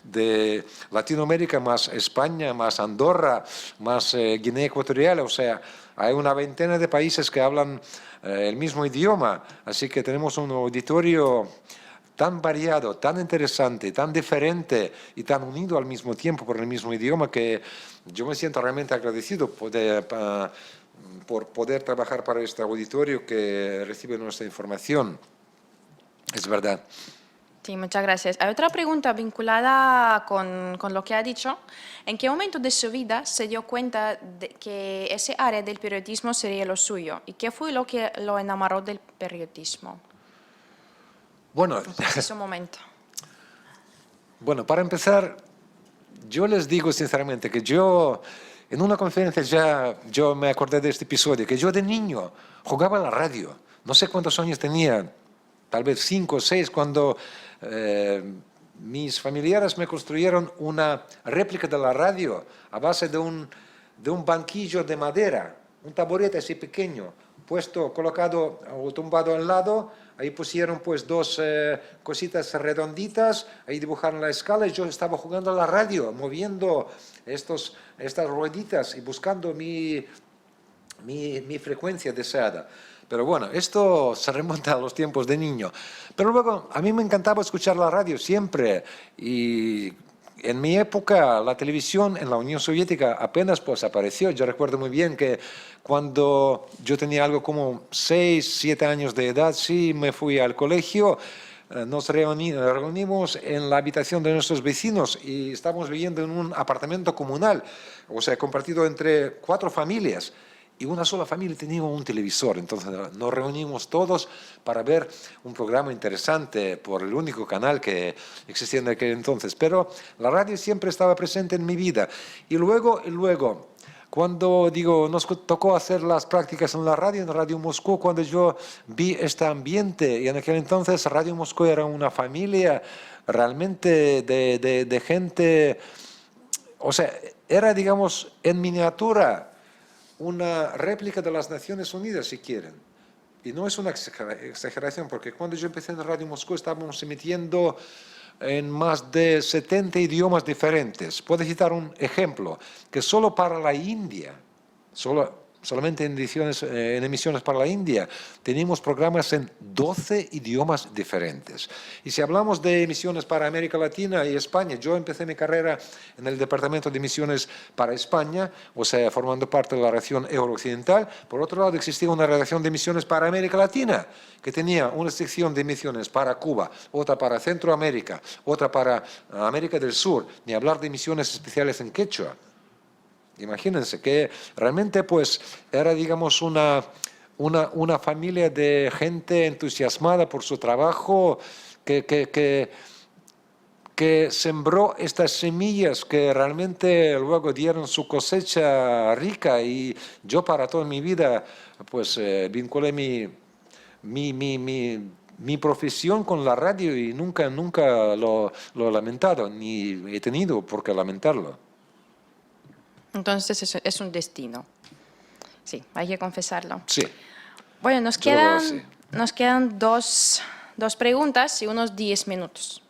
de Latinoamérica, más España, más Andorra, más Guinea Ecuatorial, o sea, hay una veintena de países que hablan el mismo idioma, así que tenemos un auditorio tan variado, tan interesante, tan diferente y tan unido al mismo tiempo por el mismo idioma que yo me siento realmente agradecido por poder trabajar para este auditorio que recibe nuestra información. Es verdad. Sí, muchas gracias. Hay otra pregunta vinculada con lo que ha dicho. ¿En qué momento de su vida se dio cuenta de que ese área del periodismo sería lo suyo? ¿Y qué fue lo que lo enamoró del periodismo? Bueno, Un preciso momento. bueno, para empezar, yo les digo sinceramente que yo, en una conferencia yo me acordé de este episodio, que yo de niño jugaba a la radio. No sé cuántos años tenía, tal vez 5 o 6, cuando mis familiares me construyeron una réplica de la radio a base de un banquillo de madera, un taburete así pequeño, colocado o tumbado al lado. Ahí pusieron pues 2 cositas redonditas, ahí dibujaron la escala y yo estaba jugando a la radio, moviendo estas rueditas y buscando mi frecuencia deseada. Pero bueno, esto se remonta a los tiempos de niño. Pero luego, a mí me encantaba escuchar la radio siempre. Y en mi época, la televisión en la Unión Soviética apenas pues apareció. Yo recuerdo muy bien que cuando yo tenía algo como 6, 7 años de edad, sí me fui al colegio. Nos reunimos en la habitación de nuestros vecinos y estábamos viviendo en un apartamento comunal, o sea, compartido entre 4 familias. Y una sola familia tenía un televisor, entonces nos reunimos todos para ver un programa interesante por el único canal que existía en aquel entonces. Pero la radio siempre estaba presente en mi vida. Y luego, cuando nos tocó hacer las prácticas en la radio, en Radio Moscú, cuando yo vi este ambiente, y en aquel entonces Radio Moscú era una familia realmente de gente, o sea, era, digamos, en miniatura, una réplica de las Naciones Unidas, si quieren. Y no es una exageración, porque cuando yo empecé en Radio Moscú estábamos emitiendo en más de 70 idiomas diferentes. Puedo citar un ejemplo, que solo para la India, solamente en emisiones para la India, teníamos programas en 12 idiomas diferentes. Y si hablamos de emisiones para América Latina y España, yo empecé mi carrera en el Departamento de Emisiones para España, o sea, formando parte de la región eurooccidental. Por otro lado, existía una redacción de emisiones para América Latina, que tenía una sección de emisiones para Cuba, otra para Centroamérica, otra para América del Sur, ni hablar de emisiones especiales en quechua. Imagínense que realmente pues era, digamos, una familia de gente entusiasmada por su trabajo que sembró estas semillas que realmente luego dieron su cosecha rica, y yo para toda mi vida pues vinculé mi profesión con la radio y nunca lo he lamentado, ni he tenido por qué lamentarlo. Entonces es un destino. Sí, hay que confesarlo. Sí. Bueno, nos quedan dos preguntas y unos 10 minutos.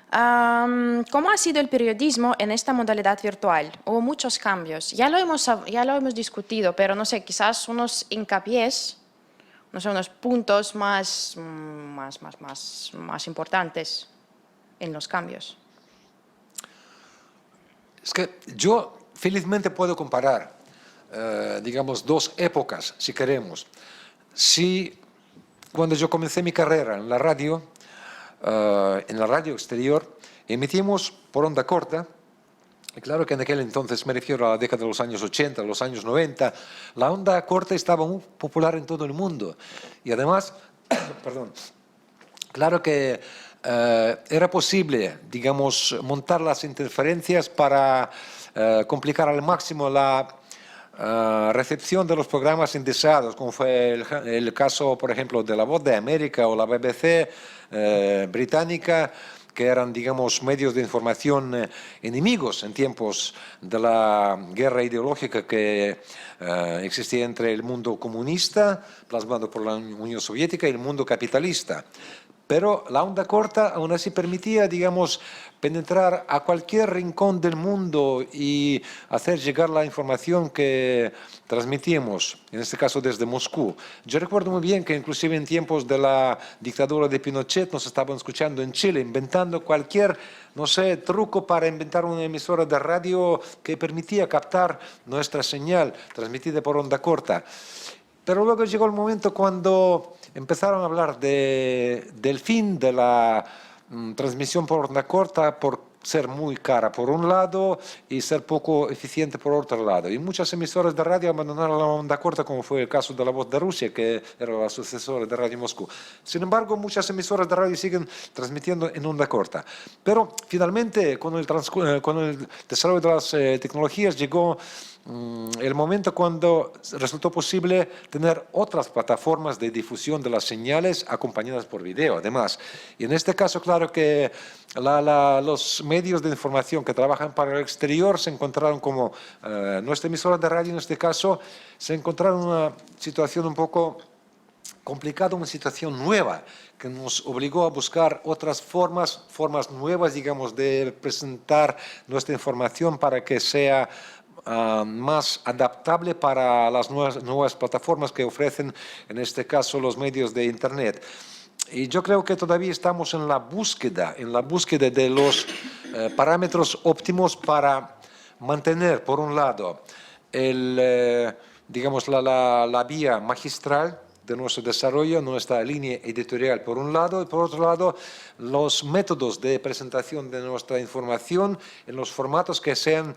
¿Cómo ha sido el periodismo en esta modalidad virtual? Hubo muchos cambios. Ya lo hemos discutido, pero no sé, quizás unos hincapiés, no sé, unos puntos más importantes en los cambios. Es que yo felizmente puedo comparar, digamos, 2 épocas, si queremos. Cuando yo comencé mi carrera en la radio exterior, emitimos por onda corta, y claro que en aquel entonces, me refiero a la década de los años 80, los años 90, la onda corta estaba muy popular en todo el mundo. Y además, perdón, claro que era posible, digamos, montar las interferencias para complicar al máximo la recepción de los programas indeseados, como fue el caso, por ejemplo, de La Voz de América o la BBC británica, que eran, digamos, medios de información enemigos en tiempos de la guerra ideológica que existía entre el mundo comunista, plasmado por la Unión Soviética, y el mundo capitalista. Pero la onda corta aún así permitía, digamos, penetrar a cualquier rincón del mundo y hacer llegar la información que transmitimos, en este caso desde Moscú. Yo recuerdo muy bien que inclusive en tiempos de la dictadura de Pinochet nos estaban escuchando en Chile, inventando cualquier, no sé, truco para inventar una emisora de radio que permitía captar nuestra señal transmitida por onda corta. Pero luego llegó el momento cuando empezaron a hablar del fin de la transmisión por onda corta por ser muy cara por un lado y ser poco eficiente por otro lado. Y muchas emisoras de radio abandonaron la onda corta, como fue el caso de La Voz de Rusia, que era la sucesora de Radio Moscú. Sin embargo, muchas emisoras de radio siguen transmitiendo en onda corta. Pero finalmente, con el desarrollo de las tecnologías, llegó el momento cuando resultó posible tener otras plataformas de difusión de las señales acompañadas por video, además. Y en este caso, claro que los medios de información que trabajan para el exterior se encontraron como nuestra emisora de radio, en este caso, se encontraron en una situación un poco complicada, una situación nueva, que nos obligó a buscar otras formas nuevas, digamos, de presentar nuestra información para que sea más adaptable para las nuevas plataformas que ofrecen, en este caso, los medios de Internet. Y yo creo que todavía estamos en la búsqueda de los parámetros óptimos para mantener, por un lado, digamos, la vía magistral de nuestro desarrollo, nuestra línea editorial por un lado, y por otro lado, los métodos de presentación de nuestra información en los formatos que sean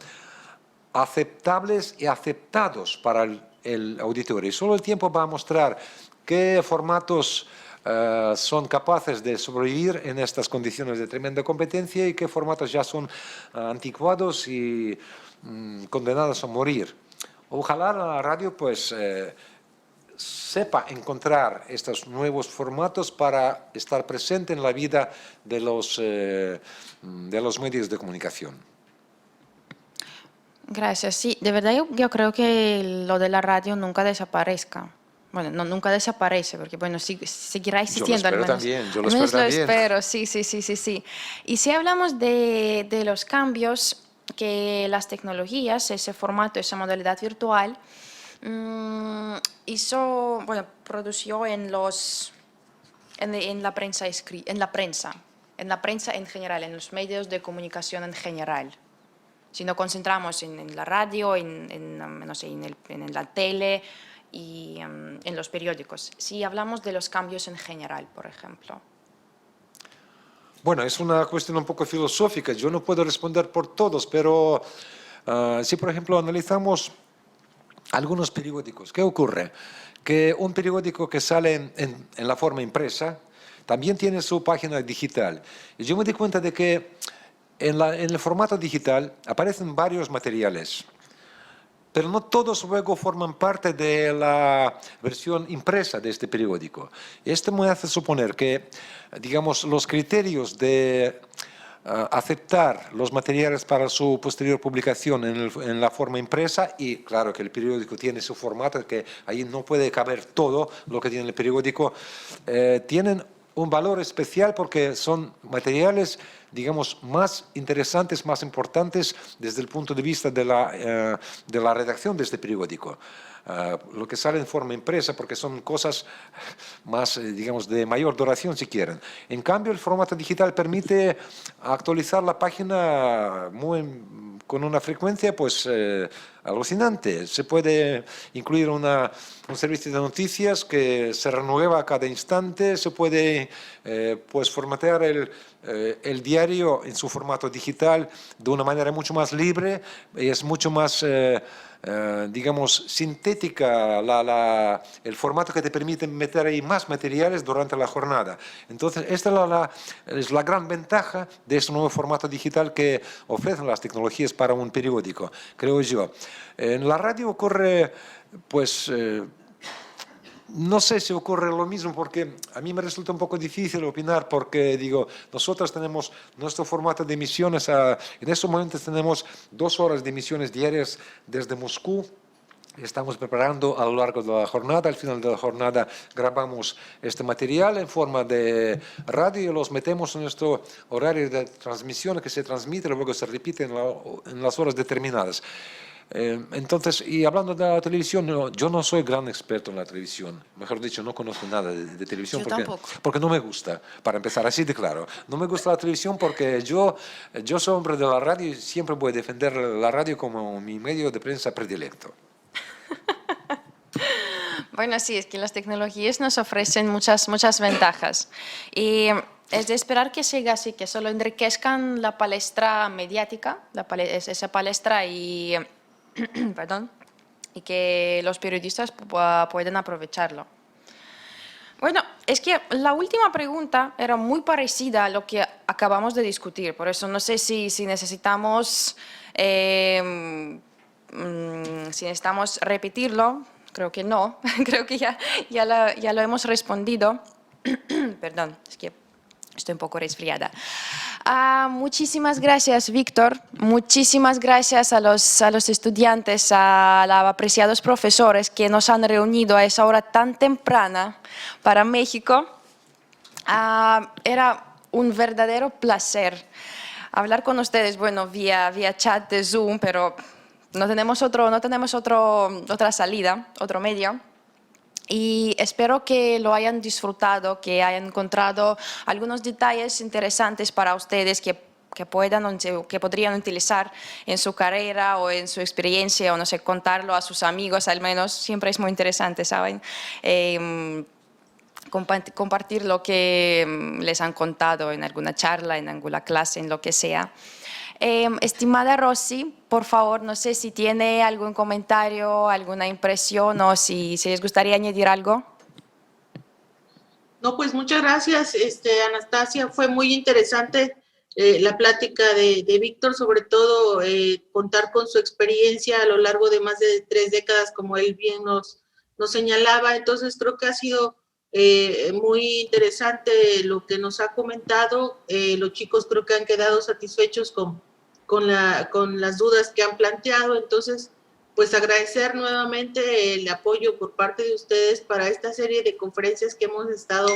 aceptables y aceptados para el auditorio. Y solo el tiempo va a mostrar qué formatos son capaces de sobrevivir en estas condiciones de tremenda competencia y qué formatos ya son anticuados y condenados a morir. Ojalá la radio pues sepa encontrar estos nuevos formatos para estar presente en la vida de los medios de comunicación. Gracias. Sí, de verdad yo creo que lo de la radio nunca desaparezca. Bueno, no, nunca desaparece, porque bueno, seguirá existiendo al menos. Yo lo espero también. Espero, sí. Y si hablamos de los cambios que las tecnologías, ese formato, esa modalidad virtual, produció en la prensa en general, en los medios de comunicación en general. Si nos concentramos en la radio, en la tele y en los periódicos. Si hablamos de los cambios en general, por ejemplo. Bueno, es una cuestión un poco filosófica. Yo no puedo responder por todos, pero si, por ejemplo, analizamos algunos periódicos, ¿qué ocurre? Que un periódico que sale en la forma impresa también tiene su página digital. Y yo me di cuenta de que en el formato digital aparecen varios materiales, pero no todos luego forman parte de la versión impresa de este periódico. Esto me hace suponer que, digamos, los criterios de aceptar los materiales para su posterior publicación en la forma impresa, y claro que el periódico tiene su formato, que ahí no puede caber todo lo que tiene el periódico, tienen un valor especial porque son materiales, digamos, más interesantes, más importantes desde el punto de vista de la redacción de este periódico. Lo que sale en forma impresa, porque son cosas más, digamos, de mayor duración, si quieren. En cambio, el formato digital permite actualizar la página con una frecuencia pues alucinante. Se puede incluir un servicio de noticias que se renueva a cada instante, se puede pues formatear el diario en su formato digital de una manera mucho más libre y es mucho más, digamos, sintética el formato que te permite meter ahí más materiales durante la jornada. Entonces, esta es la gran ventaja de este nuevo formato digital que ofrecen las tecnologías para un periódico, creo yo. En la radio ocurre, pues, no sé si ocurre lo mismo porque a mí me resulta un poco difícil opinar porque, digo, nosotros tenemos nuestro formato de emisiones, en estos momentos tenemos 2 horas de emisiones diarias desde Moscú. Estamos preparando a lo largo de la jornada, al final de la jornada grabamos este material en forma de radio y los metemos en nuestro horario de transmisión que se transmite y luego se repite en las horas determinadas. Entonces, y hablando de la televisión, yo no soy gran experto en la televisión. Mejor dicho, no conozco nada de televisión porque no me gusta, para empezar, así de claro. No me gusta la televisión porque yo soy hombre de la radio y siempre voy a defender la radio como mi medio de prensa predilecto. Bueno, sí, es que las tecnologías nos ofrecen muchas ventajas. Y es de esperar que siga así, que solo enriquezcan la palestra mediática, esa palestra y, perdón, y que los periodistas puedan aprovecharlo. Bueno, es que la última pregunta era muy parecida a lo que acabamos de discutir, por eso no sé si necesitamos, si necesitamos repetirlo. Creo que no, creo que ya lo hemos respondido. Perdón, es que estoy un poco resfriada. Muchísimas gracias, Víctor. Muchísimas gracias a los estudiantes, a los apreciados profesores que nos han reunido a esa hora tan temprana para México. Era un verdadero placer hablar con ustedes, bueno, vía chat de Zoom, pero no tenemos otra salida, otro medio. Y espero que lo hayan disfrutado, que hayan encontrado algunos detalles interesantes para ustedes que podrían utilizar en su carrera o en su experiencia, o no sé, contarlo a sus amigos al menos. Siempre es muy interesante, ¿saben? Compartir lo que les han contado en alguna charla, en alguna clase, en lo que sea. Estimada Rosy, por favor, no sé si tiene algún comentario, alguna impresión o si les gustaría añadir algo. No, pues muchas gracias, Anastasia. Fue muy interesante la plática de Víctor, sobre todo contar con su experiencia a lo largo de más de 3 décadas, como él bien nos señalaba. Entonces, creo que ha sido muy interesante lo que nos ha comentado. Los chicos creo que han quedado satisfechos con las dudas que han planteado. Entonces, pues agradecer nuevamente el apoyo por parte de ustedes para esta serie de conferencias que hemos estado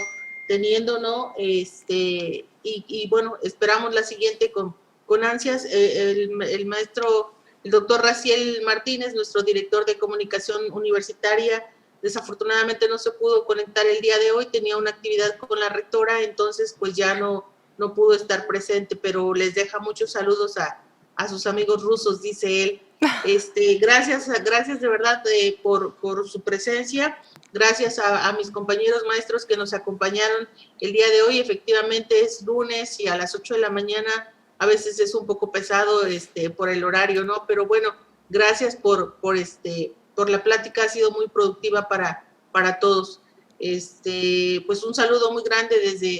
teniendo, ¿no? Y bueno, esperamos la siguiente con ansias. El maestro, el doctor Raciel Martínez, nuestro director de comunicación universitaria, desafortunadamente no se pudo conectar el día de hoy, tenía una actividad con la rectora, entonces pues ya no pudo estar presente, pero les deja muchos saludos a sus amigos rusos, dice él. Gracias de verdad por su presencia, gracias a mis compañeros maestros que nos acompañaron el día de hoy. Efectivamente es lunes y a las 8 de la mañana a veces es un poco pesado por el horario, ¿no? Pero bueno, gracias por la plática, ha sido muy productiva para todos. Pues un saludo muy grande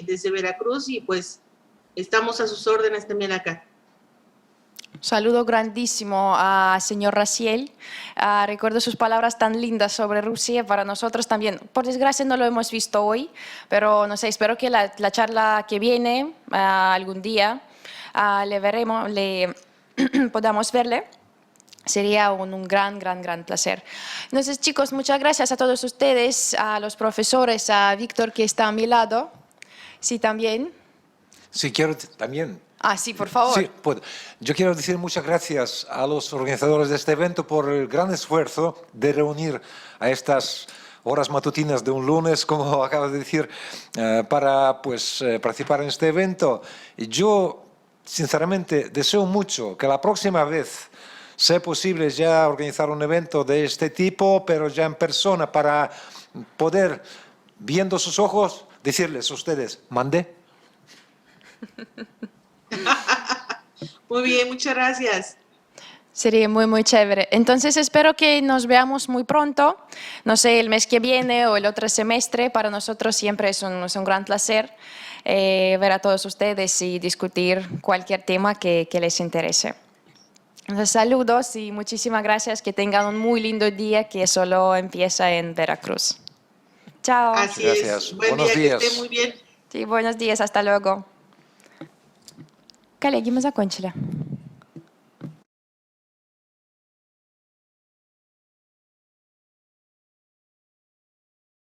desde Veracruz y pues estamos a sus órdenes también acá. Un saludo grandísimo a señor Raciel. Recuerdo sus palabras tan lindas sobre Rusia para nosotros también. Por desgracia no lo hemos visto hoy, pero no sé, espero que la charla que viene algún día podamos verle. Sería un gran placer. Entonces, chicos, muchas gracias a todos ustedes, a los profesores, a Víctor que está a mi lado. Sí, también. Sí, quiero también. Sí, por favor. Sí, pues, yo quiero decir muchas gracias a los organizadores de este evento por el gran esfuerzo de reunir a estas horas matutinas de un lunes, como acabas de decir, para participar en este evento. Y yo, sinceramente, deseo mucho que la próxima vez sea posible ya organizar un evento de este tipo, pero ya en persona, para poder, viendo sus ojos, decirles a ustedes, mandé. Muy bien, muchas gracias. Sería muy, muy chévere. Entonces espero que nos veamos muy pronto, no sé, el mes que viene o el otro semestre. Para nosotros siempre es un gran placer ver a todos ustedes y discutir cualquier tema que les interese. Entonces, saludos y muchísimas gracias. Que tengan un muy lindo día que solo empieza en Veracruz. Chao. Así Gracias. es. Buen Buenos día, que días. esté muy bien. Sí, buenos días. Hasta luego. Коллеги, мы закончили.